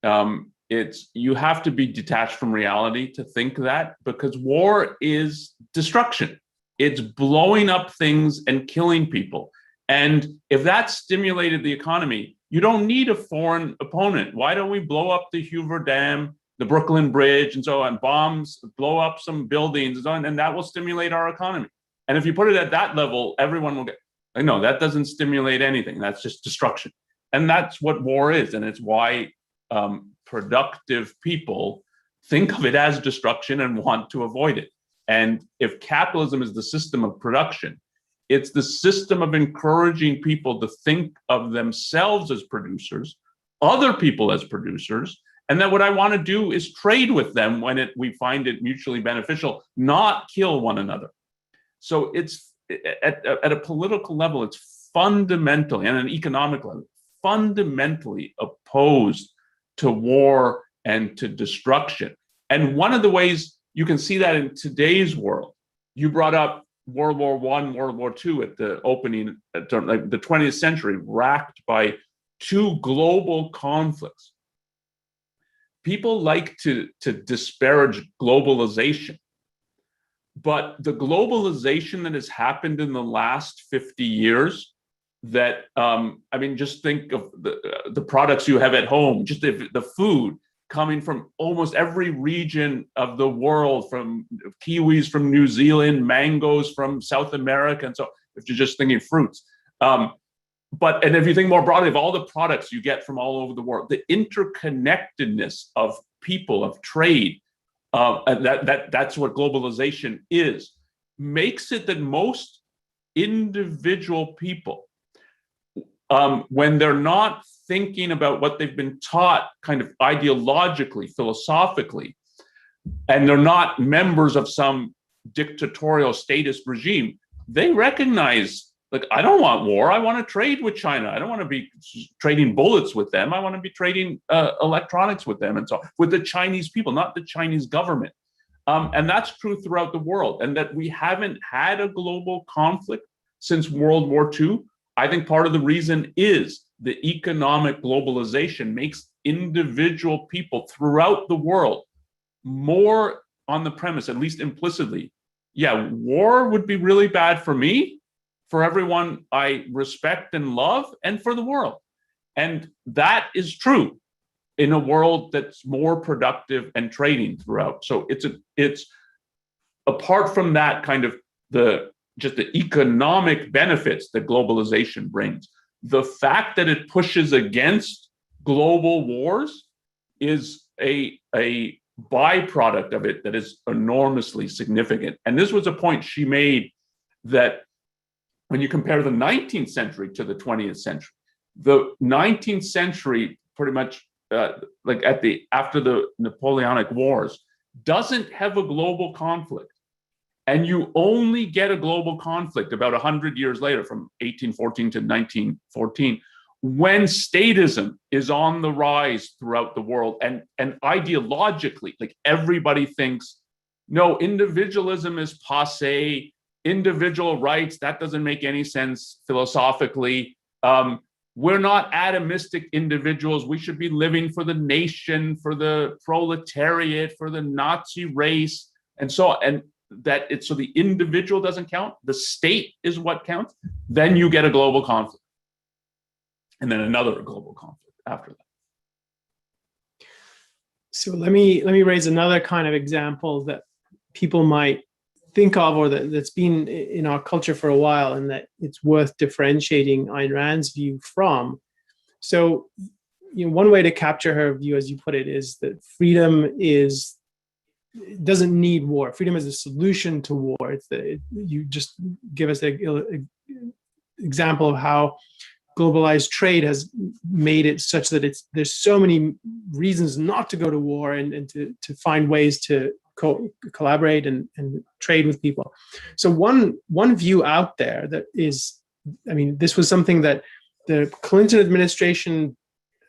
you have to be detached from reality to think that, because war is destruction. It's blowing up things and killing people. And if that stimulated the economy, you don't need a foreign opponent. Why don't we blow up the Hoover Dam, the Brooklyn Bridge, and so on, bombs, blow up some buildings, and so on, and that will stimulate our economy. And if you put it at that level, everyone will get, no, that doesn't stimulate anything. That's just destruction. And that's what war is. And it's why productive people think of it as destruction and want to avoid it. And if capitalism is the system of production, it's the system of encouraging people to think of themselves as producers, other people as producers, and that what I want to do is trade with them when we find it mutually beneficial, not kill one another. So at a political level, it's fundamentally, and an economic level, fundamentally opposed to war and to destruction. And one of the ways you can see that in today's world, you brought up World War I, World War II at the opening, like the 20th century, racked by two global conflicts. People like to disparage globalization, but the globalization that has happened in the last 50 years, that I mean, just think of the products you have at home, just the food coming from almost every region of the world, from kiwis from New Zealand, mangoes from South America, and so if you're just thinking fruits. And if you think more broadly of all the products you get from all over the world, the interconnectedness of people, of trade, that's what globalization is, makes it that most individual people, when they're not thinking about what they've been taught kind of ideologically, philosophically, and they're not members of some dictatorial statist regime, they recognize, like, I don't want war. I want to trade with China. I don't want to be trading bullets with them. I want to be trading electronics with them, and so with the Chinese people, not the Chinese government. And that's true throughout the world. And that we haven't had a global conflict since World War II. I think part of the reason is the economic globalization makes individual people throughout the world more on the premise, at least implicitly, yeah, war would be really bad for me, for everyone I respect and love, and for the world. And that is true in a world that's more productive and trading throughout. So it's apart from that kind of just the economic benefits that globalization brings, the fact that it pushes against global wars is a byproduct of it that is enormously significant. And this was a point she made, that when you compare the 19th century to the 20th century, the 19th century pretty much like after the Napoleonic Wars doesn't have a global conflict. And you only get a global conflict about 100 years later, from 1814 to 1914, when statism is on the rise throughout the world. And ideologically, like, everybody thinks, no, individualism is passé, individual rights, that doesn't make any sense philosophically. We're not atomistic individuals. We should be living for the nation, for the proletariat, for the Nazi race. And so the individual doesn't count. The state is what counts. Then you get a global conflict. And then another global conflict after that. So let me raise another kind of example that people might think of, or that's been in our culture for a while, and that it's worth differentiating Ayn Rand's view from. So, one way to capture her view, as you put it, is that freedom doesn't need war. Freedom is a solution to war. You just give us an example of how globalized trade has made it such that there's so many reasons not to go to war and to find ways to collaborate and trade with people. So one view out there that is, this was something that the Clinton administration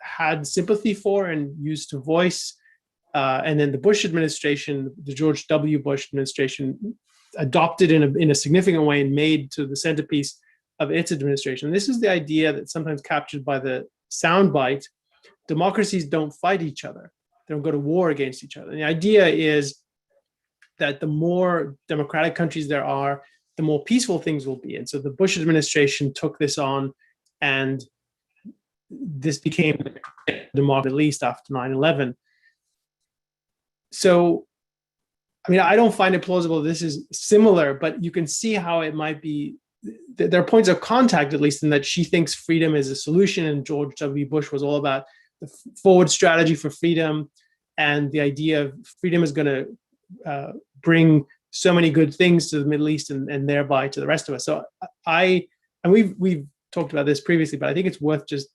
had sympathy for and used to voice, and then the Bush administration, the George W. Bush administration, adopted in a significant way and made to the centerpiece of its administration. This is the idea that's sometimes captured by the soundbite: democracies don't fight each other; they don't go to war against each other. And the idea is that the more democratic countries there are, the more peaceful things will be. And so the Bush administration took this on, and this became the Middle East after 9/11. So, I don't find it plausible this is similar, but you can see how it might be. There are points of contact, at least, in that she thinks freedom is a solution, and George W. Bush was all about the forward strategy for freedom and the idea of freedom is going to bring so many good things to the Middle East and thereby to the rest of us. So we've talked about this previously, but I think it's worth just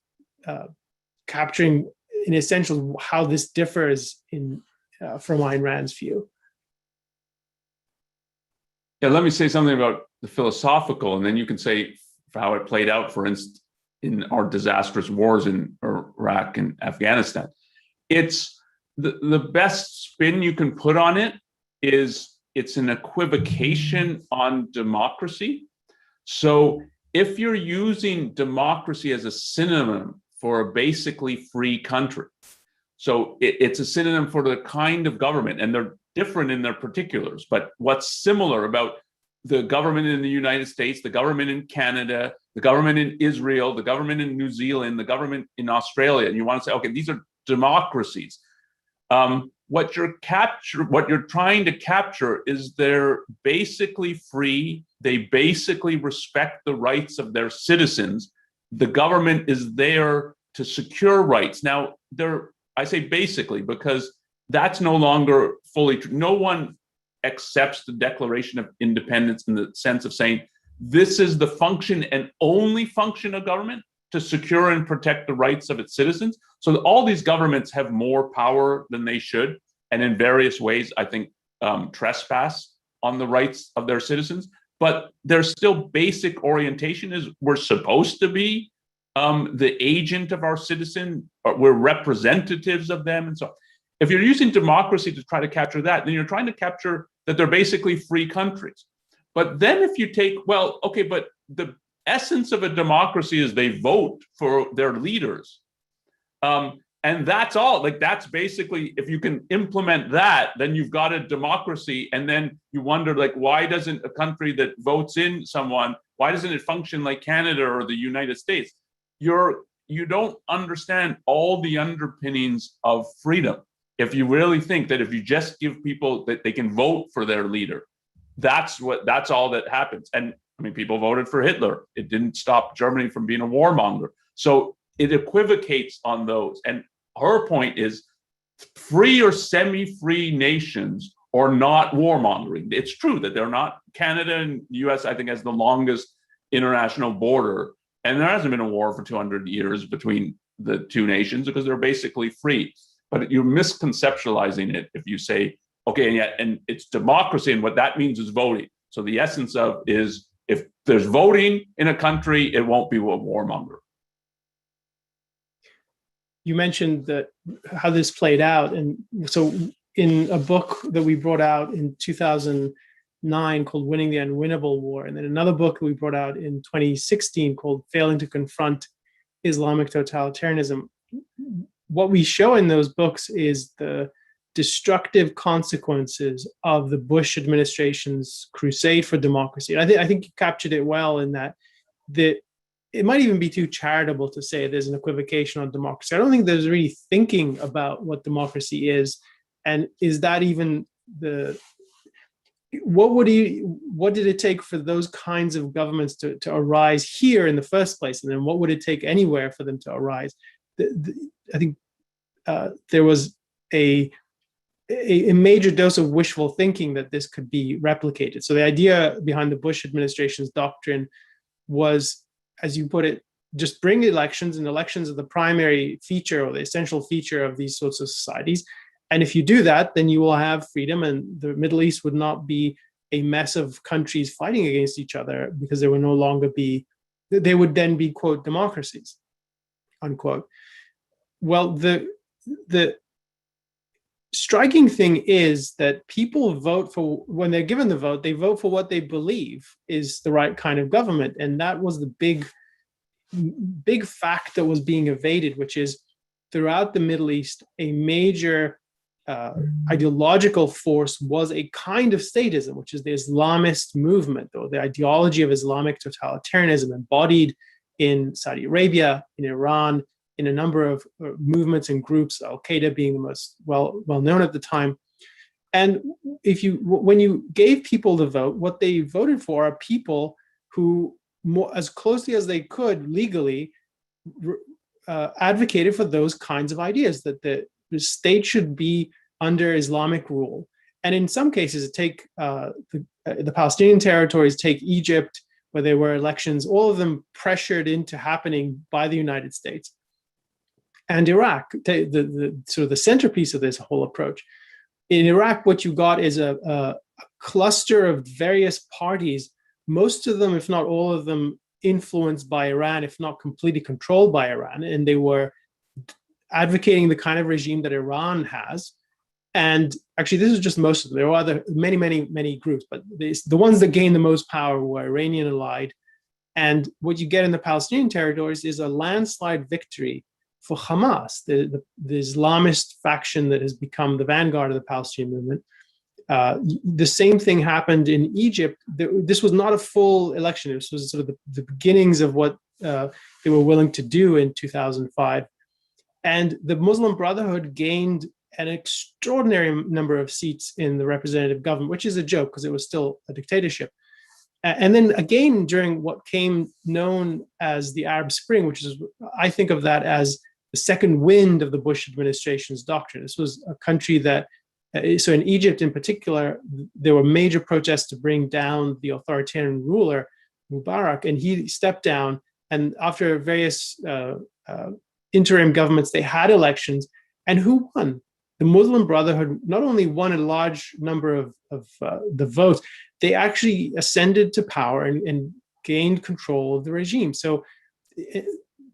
capturing in essentials how this differs from Ayn Rand's view. Yeah, let me say something about the philosophical, and then you can say how it played out, for instance, in our disastrous wars in Iraq and Afghanistan. It's the best spin you can put on it is it's an equivocation on democracy. So if you're using democracy as a synonym for a basically free country, so it's a synonym for the kind of government, and they're different in their particulars. But what's similar about the government in the United States, the government in Canada, the government in Israel, the government in New Zealand, the government in Australia, and you want to say, okay, these are democracies. What you're trying to capture is they're basically free. They basically respect the rights of their citizens. The government is there to secure rights. Now, I say basically because that's no longer fully true. No one accepts the Declaration of Independence in the sense of saying this is the function and only function of government, to secure and protect the rights of its citizens. So all these governments have more power than they should, and in various ways, I think, trespass on the rights of their citizens. But their still basic orientation is we're supposed to be the agent of our citizen, we're representatives of them, and so on. If you're using democracy to try to capture that, then you're trying to capture that they're basically free countries. But then if you take, well, okay, but the essence of a democracy is they vote for their leaders. And that's all. Like, that's basically, if you can implement that, then you've got a democracy. And then you wonder, like, why doesn't a country that votes in someone, why doesn't it function like Canada or the United States? You don't understand all the underpinnings of freedom. If you really think that if you just give people that they can vote for their leader, that's all that happens. And I mean, people voted for Hitler. It didn't stop Germany from being a warmonger. So it equivocates on those. And her point is free or semi-free nations are not warmongering. It's true that they're not. Canada and the US, I think, has the longest international border. And there hasn't been a war for 200 years between the two nations because they're basically free. But you're misconceptualizing it if you say, okay, and it's democracy, and what that means is voting. So the essence of is if there's voting in a country, it won't be a warmonger. You mentioned that how this played out. And so in a book that we brought out in 2009 called Winning the Unwinnable War, and then another book that we brought out in 2016 called Failing to Confront Islamic Totalitarianism, what we show in those books is the destructive consequences of the Bush administration's crusade for democracy. And I think you captured it well in that it might even be too charitable to say there's an equivocation on democracy. I don't think there's really thinking about what democracy is, and is that even what did it take for those kinds of governments to arise here in the first place, and then what would it take anywhere for them to arise? I think there was a major dose of wishful thinking that this could be replicated. So the idea behind the Bush administration's doctrine was, as you put it, just bring elections, and elections are the primary feature or the essential feature of these sorts of societies. And if you do that, then you will have freedom, and the Middle East would not be a mess of countries fighting against each other, because they would then be, quote, democracies, unquote. Well, the striking thing is that people vote for, when they're given the vote, they vote for what they believe is the right kind of government. And that was the big fact that was being evaded, which is throughout the Middle East, a major ideological force was a kind of statism, which is the Islamist movement, or the ideology of Islamic totalitarianism embodied in Saudi Arabia, in Iran, in a number of movements and groups, Al-Qaeda being the most well known at the time. And when you gave people the vote, what they voted for are people who, as closely as they could legally, advocated for those kinds of ideas, that the state should be under Islamic rule. And in some cases, take the Palestinian territories, take Egypt, where there were elections, all of them pressured into happening by the United States. And Iraq, the sort of the centerpiece of this whole approach. In Iraq, what you got is a cluster of various parties, most of them, if not all of them, influenced by Iran, if not completely controlled by Iran. And they were advocating the kind of regime that Iran has. And actually, this is just most of them. There were other many groups, but the ones that gained the most power were Iranian allied. And what you get in the Palestinian territories is a landslide victory for Hamas, the Islamist faction that has become the vanguard of the Palestinian movement. The same thing happened in Egypt. This was not a full election. This was sort of the beginnings of what they were willing to do in 2005. And the Muslim Brotherhood gained an extraordinary number of seats in the representative government, which is a joke because it was still a dictatorship. And then again, during what came known as the Arab Spring, which is, I think of that as the second wind of the Bush administration's doctrine. This was a country that, so in Egypt in particular, there were major protests to bring down the authoritarian ruler, Mubarak, and he stepped down. And after various interim governments, they had elections. And who won? The Muslim Brotherhood not only won a large number of the votes, they actually ascended to power and gained control of the regime. So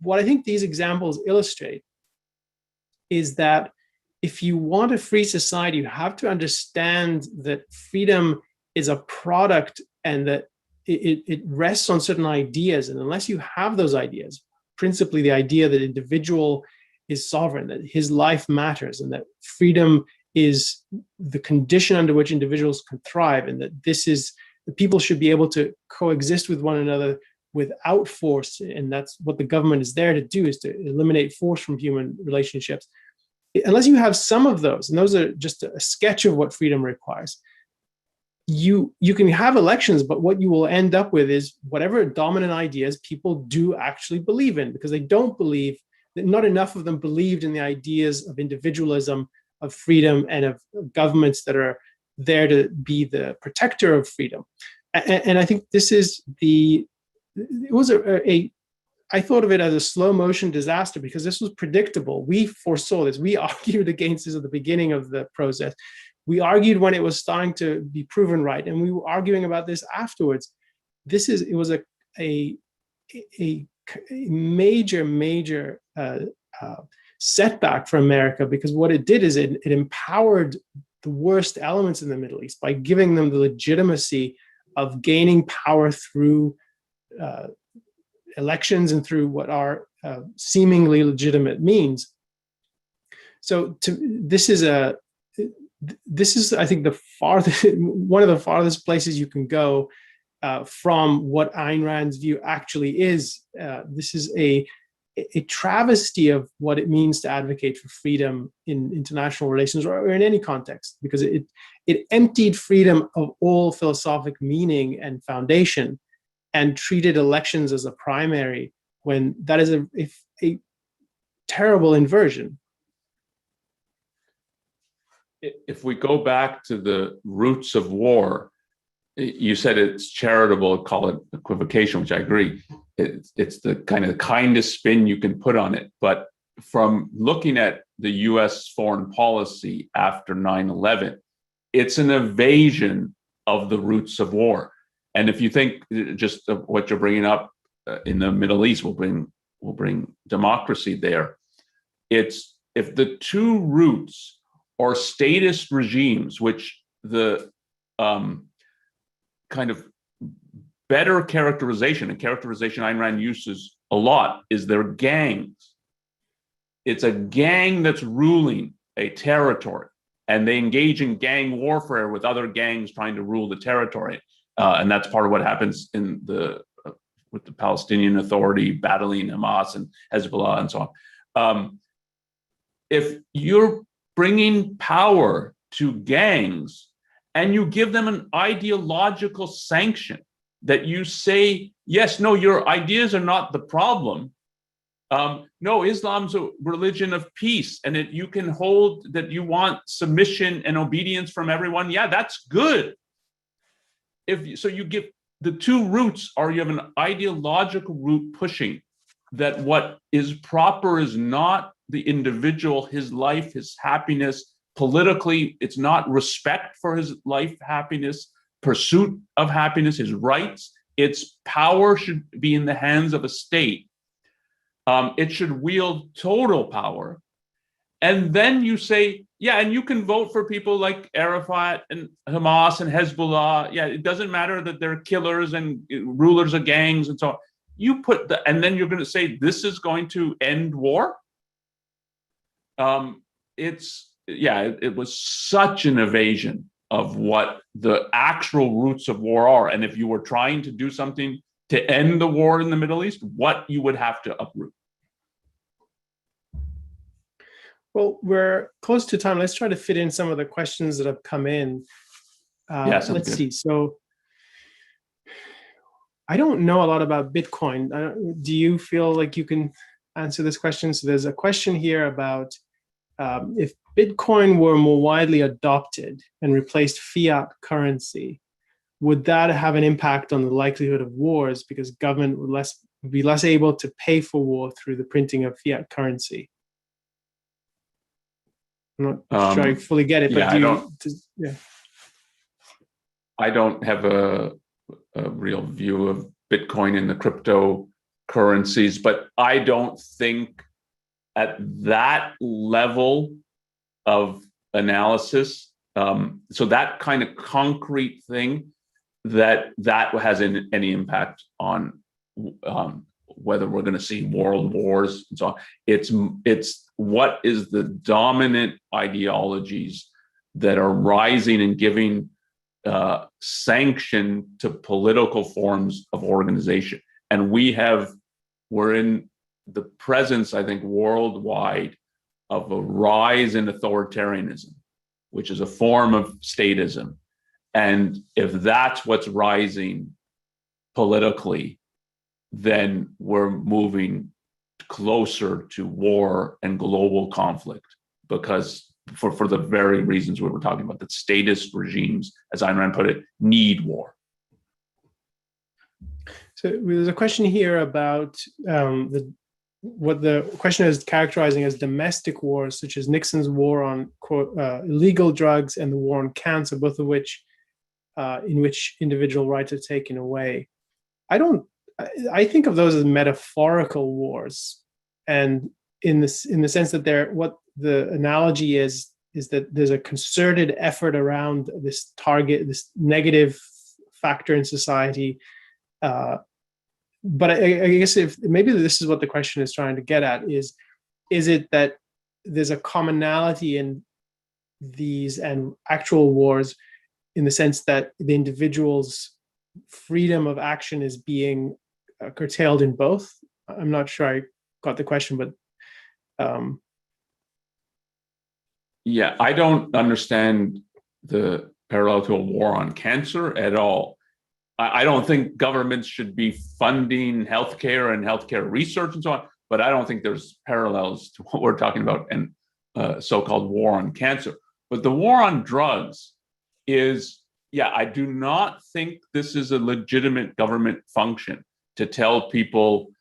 what I think these examples illustrate is that if you want a free society, you have to understand that freedom is a product and that it rests on certain ideas. And unless you have those ideas, principally the idea that individual is sovereign, that his life matters, and that freedom is the condition under which individuals can thrive, and that the people should be able to coexist with one another without force. And that's what the government is there to do, is to eliminate force from human relationships. Unless you have some of those, and those are just a sketch of what freedom requires, you can have elections, but what you will end up with is whatever dominant ideas people do actually believe in, because they don't believe, not enough of them believed in the ideas of individualism, of freedom, and of governments that are there to be the protector of freedom. And I think this is I thought of it as a slow motion disaster because this was predictable. We foresaw this. We argued against this at the beginning of the process. We argued when it was starting to be proven right, and we were arguing about this afterwards. It was a major setback for America, because what it did is it empowered the worst elements in the Middle East by giving them the legitimacy of gaining power through elections and through what are seemingly legitimate means. So this is I think one of the farthest places you can go from what Ayn Rand's view actually is. This is a travesty of what it means to advocate for freedom in international relations or in any context, because it emptied freedom of all philosophic meaning and foundation and treated elections as a primary, when that is a terrible inversion. If we go back to the roots of war, you said it's charitable, call it equivocation, which I agree. It's the kind of kindest spin you can put on it. But from looking at the US foreign policy after 9/11, it's an evasion of the roots of war. And if you think just of what you're bringing up in the Middle East, we'll bring democracy there. It's if the two roots are statist regimes, which the kind of better characterization, a characterization Ayn Rand uses a lot, is their gangs. It's a gang that's ruling a territory, and they engage in gang warfare with other gangs trying to rule the territory. And that's part of what happens with the Palestinian Authority battling Hamas and Hezbollah and so on. If you're bringing power to gangs and you give them an ideological sanction that you say, yes, no, your ideas are not the problem. No, Islam's a religion of peace, and that you can hold that you want submission and obedience from everyone. Yeah, that's good. So you give the two roots are you have an ideological root pushing that what is proper is not the individual, his life, his happiness. Politically, it's not respect for his life, happiness, pursuit of happiness, his rights. Its power should be in the hands of a state. It should wield total power. And then you say, yeah, and you can vote for people like Arafat and Hamas and Hezbollah. Yeah, it doesn't matter that they're killers and rulers of gangs and so on. You put and then you're going to say this is going to end war. It was such an evasion of what the actual roots of war are. And if you were trying to do something to end the war in the Middle East, what you would have to uproot. Well, we're close to time. Let's try to fit in some of the questions that have come in. Let's see. So I don't know a lot about Bitcoin. Do you feel like you can answer this question? So there's a question here about if Bitcoin were more widely adopted and replaced fiat currency, would that have an impact on the likelihood of wars because government would be less able to pay for war through the printing of fiat currency? I'm not sure I fully get it, but I don't have a real view of Bitcoin and the cryptocurrencies, but I don't think at that level of analysis, so that kind of concrete thing, that has any impact on whether we're going to see world wars and so on. It's what is the dominant ideologies that are rising and giving sanction to political forms of organization. And we're in the presence, I think, worldwide of a rise in authoritarianism, which is a form of statism. And if that's what's rising politically, then we're moving closer to war and global conflict, because for the very reasons we were talking about, that statist regimes, as Ayn Rand put it, need war. So there's a question here about what the question is characterizing as domestic wars, such as Nixon's war on quote, illegal drugs and the war on cancer, both of which in which individual rights are taken away. I think of those as metaphorical wars, and in the sense that what the analogy is that there's a concerted effort around this target, this negative factor in society. But I guess if maybe this is what the question is trying to get at is it that there's a commonality in these and actual wars in the sense that the individual's freedom of action is being curtailed in both? I'm not sure I got the question, but I don't understand the parallel to a war on cancer at all. I don't think governments should be funding healthcare and healthcare research and so on, but I don't think there's parallels to what we're talking about in so-called war on cancer. But the war on drugs is, I do not think this is a legitimate government function to tell people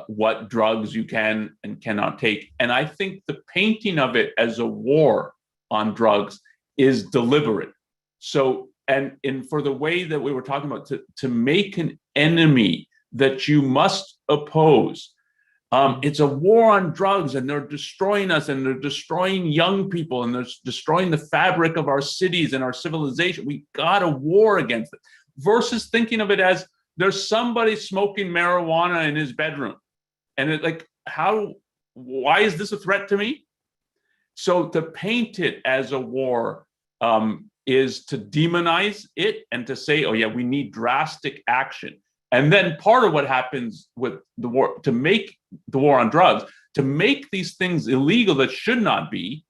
what drugs you can and cannot take. And I think the painting of it as a war on drugs is deliberate. So, and for the way that we were talking about, to make an enemy that you must oppose. It's a war on drugs, and they're destroying us, and they're destroying young people, and they're destroying the fabric of our cities and our civilization. We got a war against it, versus thinking of it as there's somebody smoking marijuana in his bedroom. And it's like, why is this a threat to me? So to paint it as a war is to demonize it and to say, we need drastic action. And then part of what happens with the war, to make the war on drugs, to make these things illegal that should not be,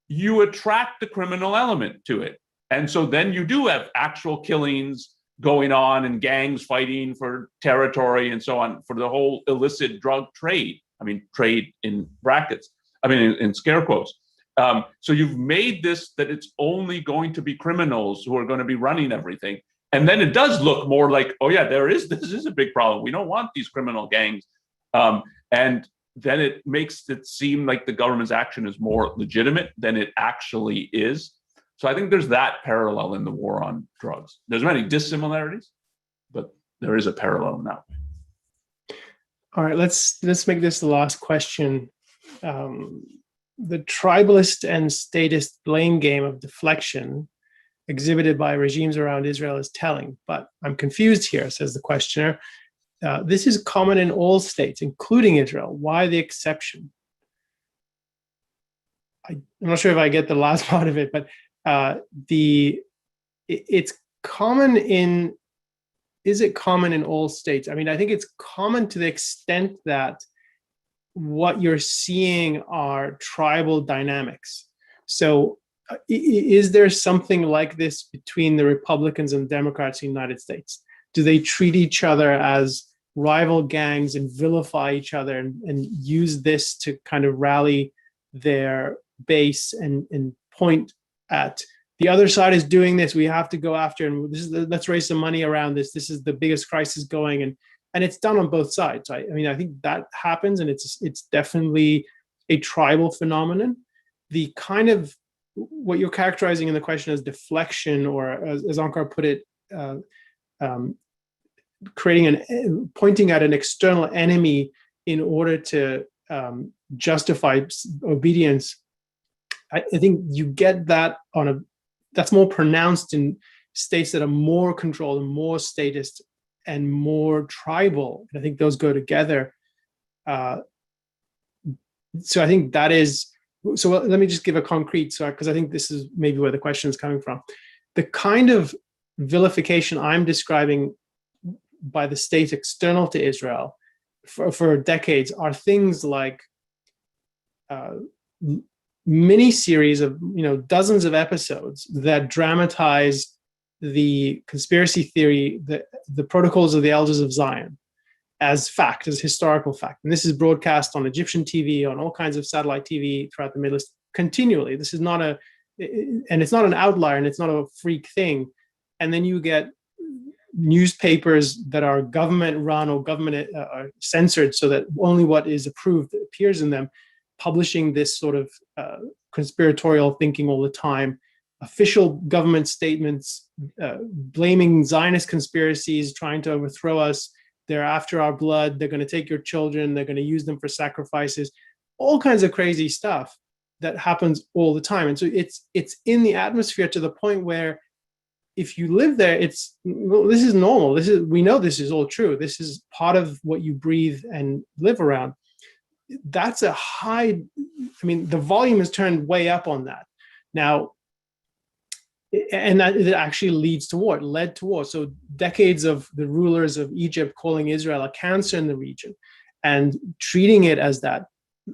you attract the criminal element to it. And so then you do have actual killings going on and gangs fighting for territory and so on, for the whole illicit drug trade. I mean, trade in brackets, in scare quotes. So you've made this that it's only going to be criminals who are going to be running everything. And then it does look more like, this is a big problem. We don't want these criminal gangs. And then it makes it seem like the government's action is more legitimate than it actually is. So I think there's that parallel in the war on drugs. There's many dissimilarities, but there is a parallel in that way. All right, let's make this the last question. The tribalist and statist blame game of deflection exhibited by regimes around Israel is telling, but I'm confused here, says the questioner. This is common in all states, including Israel. Why the exception? I'm not sure if I get the last part of it, but it's common in. Is it common in all states? I mean, I think it's common to the extent that what you're seeing are tribal dynamics. So is there something like this between the Republicans and Democrats in the United States? Do they treat each other as rival gangs and vilify each other and use this to kind of rally their base and point at the other side is doing this, we have to go after, and let's raise some money around this. This is the biggest crisis going, and it's done on both sides. I mean, I think that happens, and it's definitely a tribal phenomenon. The kind of what you're characterizing in the question as deflection, or as Onkar put it, pointing at an external enemy in order to justify obedience. I think you get that that's more pronounced in states that are more controlled and more statist and more tribal. And I think those go together. So I think that is, so let me just give a concrete, because I think this is maybe where the question is coming from. The kind of vilification I'm describing by the state external to Israel for decades are things like mini series of dozens of episodes that dramatize the conspiracy theory, the protocols of the elders of Zion, as fact, as historical fact. And this is broadcast on Egyptian TV, on all kinds of satellite TV throughout the Middle East continually. This is not and it's not an outlier, and it's not a freak thing. And then you get newspapers that are government run or government censored so that only what is approved appears in them, publishing this sort of conspiratorial thinking all the time, official government statements blaming Zionist conspiracies, trying to overthrow us. They're after our blood. They're going to take your children. They're going to use them for sacrifices. All kinds of crazy stuff that happens all the time. And so it's in the atmosphere to the point where if you live there, this is normal. We know this is all true. This is part of what you breathe and live around. That's a high, I mean, the volume is turned way up on that. Now, and that it actually leads to war. It led to war. So decades of the rulers of Egypt calling Israel a cancer in the region and treating it as that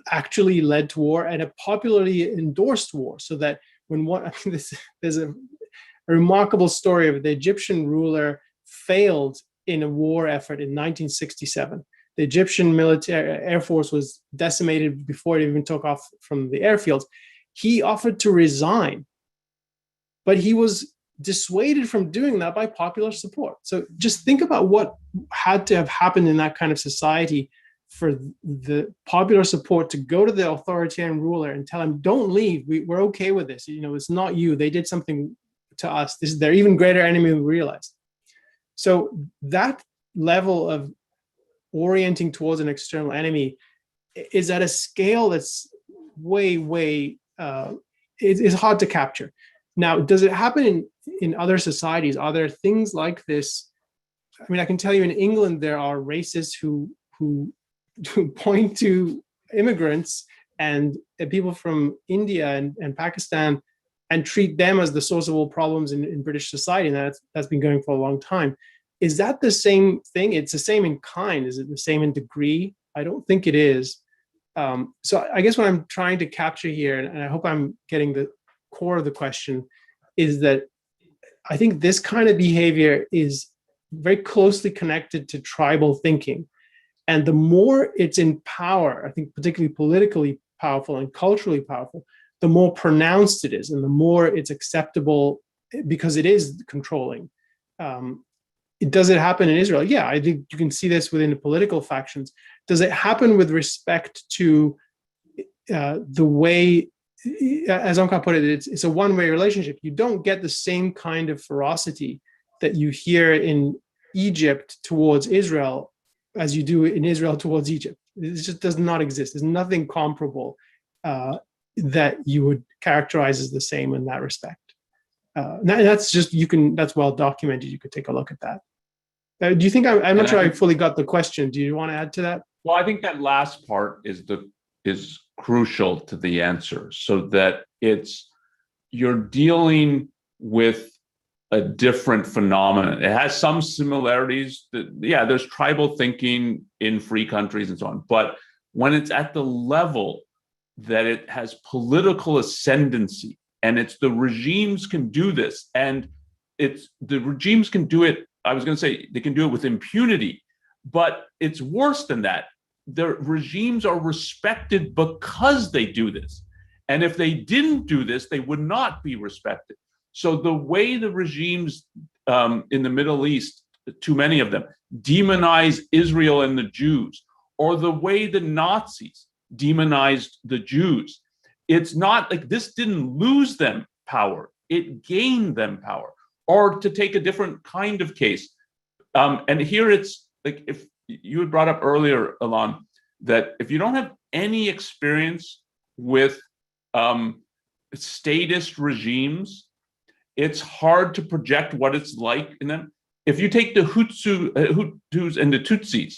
actually led to war, and a popularly endorsed war. So that there's a remarkable story of the Egyptian ruler failed in a war effort in 1967. The Egyptian military air force was decimated before it even took off from the airfields. He offered to resign, but he was dissuaded from doing that by popular support. So just think about what had to have happened in that kind of society for the popular support to go to the authoritarian ruler and tell him, don't leave, we're okay with this. It's not you. They did something to us. This is their even greater enemy than we realized. So that level of orienting towards an external enemy is at a scale that's way it's hard to capture. Now, does it happen in other societies? Are there things like this? I mean, I can tell you in England there are racists who point to immigrants and people from India and Pakistan and treat them as the source of all problems in British society, and that's been going for a long time. Is that the same thing? It's the same in kind. Is it the same in degree? I don't think it is. So I guess what I'm trying to capture here, and I hope I'm getting the core of the question, is that I think this kind of behavior is very closely connected to tribal thinking. And the more it's in power, I think particularly politically powerful and culturally powerful, the more pronounced it is and the more it's acceptable because it is controlling. Does it happen in Israel? Yeah, I think you can see this within the political factions. Does it happen with respect to the way as Onkar put it, it's a one-way relationship. You don't get the same kind of ferocity that you hear in Egypt towards Israel as you do in Israel towards Egypt. It just does not exist. There's nothing comparable that you would characterize as the same in that respect. That's just, that's well documented. You could take a look at that. Do you think, I'm not sure I fully got the question. Do you want to add to that? Well, I think that last part is crucial to the answer, so that you're dealing with a different phenomenon. It has some similarities. There's tribal thinking in free countries and so on, but when it's at the level that it has political ascendancy, and it's the regimes can do this, and the regimes can do it. I was going to say they can do it with impunity, but it's worse than that. The regimes are respected because they do this. And if they didn't do this, they would not be respected. So the way the regimes in the Middle East, too many of them, demonize Israel and the Jews, or the way the Nazis demonized the Jews, it's not like this didn't lose them power, it gained them power. Or to take a different kind of case, and here it's like, if you had brought up earlier, Elan, that if you don't have any experience with statist regimes, it's hard to project what it's like in them. If you take the Hutus and the Tutsis,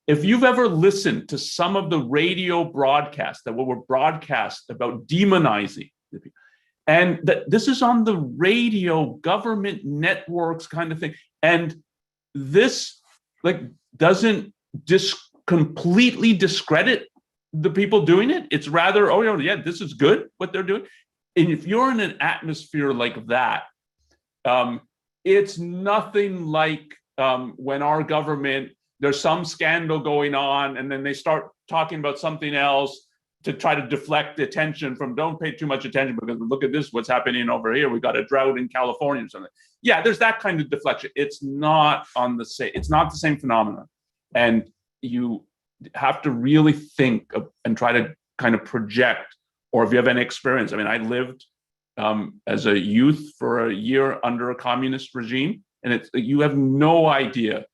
if you've ever listened to some of the radio broadcasts that were broadcast about demonizing the people, and that this is on the radio, government networks kind of thing, and this doesn't completely discredit the people doing it. It's rather, oh yeah, this is good what they're doing. And if you're in an atmosphere like that, it's nothing like when our government, there's some scandal going on, and then they start talking about something else to try to deflect the attention from, don't pay too much attention because look at this, what's happening over here. We got a drought in California or something. Yeah, there's that kind of deflection. It's not the same phenomenon. And you have to really think and try to kind of project, or if you have any experience. I mean, I lived as a youth for a year under a communist regime, and you have no idea,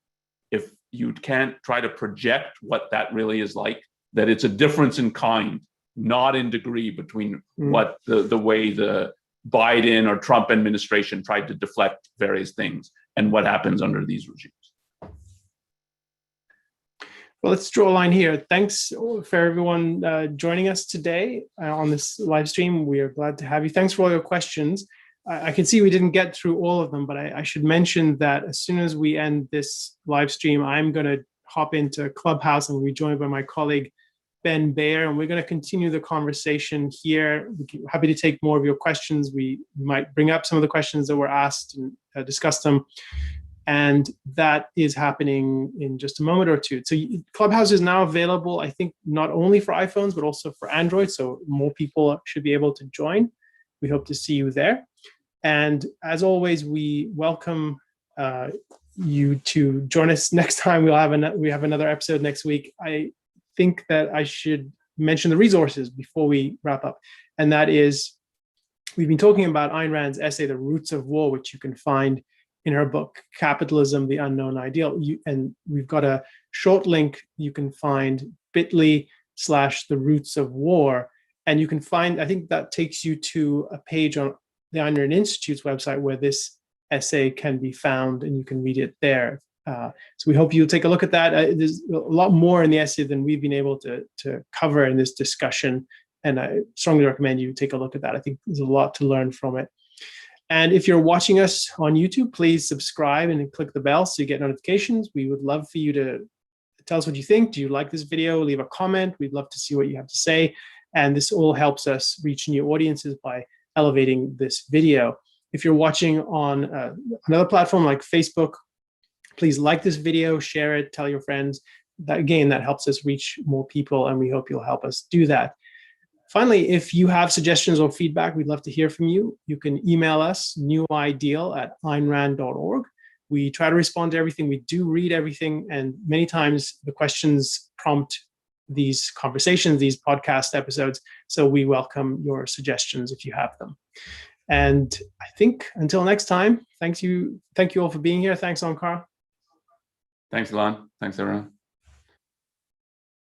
if you can't try to project what that really is like, that it's a difference in kind, not in degree, between what the way the Biden or Trump administration tried to deflect various things and what happens under these regimes. Well, let's draw a line here. Thanks for everyone joining us today on this live stream. We are glad to have you. Thanks for all your questions. I can see we didn't get through all of them, but I should mention that as soon as we end this live stream, I'm going to hop into Clubhouse and we'll be joined by my colleague, Ben Bayer, and we're going to continue the conversation here. We're happy to take more of your questions. We might bring up some of the questions that were asked and discuss them. And that is happening in just a moment or two. So Clubhouse is now available, I think, not only for iPhones, but also for Android. So more people should be able to join. We hope to see you there. And as always, we welcome you to join us next time. We have another episode next week. I think that I should mention the resources before we wrap up. And that is, we've been talking about Ayn Rand's essay, The Roots of War, which you can find in her book, Capitalism, the Unknown Ideal. And we've got a short link you can find, bit.ly/The Roots of War. And you can find, I think that takes you to a page on the Ayn Rand Institute's website where this essay can be found, and you can read it there. So we hope you'll take a look at that. There's a lot more in the essay than we've been able to cover in this discussion. And I strongly recommend you take a look at that. I think there's a lot to learn from it. And if you're watching us on YouTube, please subscribe and click the bell so you get notifications. We would love for you to tell us what you think. Do you like this video? Leave a comment. We'd love to see what you have to say. And this all helps us reach new audiences by elevating this video. If you're watching on another platform like Facebook, please like this video, share it, tell your friends. That helps us reach more people, and we hope you'll help us do that. Finally, if you have suggestions or feedback, we'd love to hear from you. You can email us, newideal@aynrand.org. We try to respond to everything. We do read everything, and many times the questions prompt these conversations, these podcast episodes. So we welcome your suggestions if you have them. And I think until next time, thank you all for being here. Thanks, Onkar. Thanks, Elan. Thanks, everyone.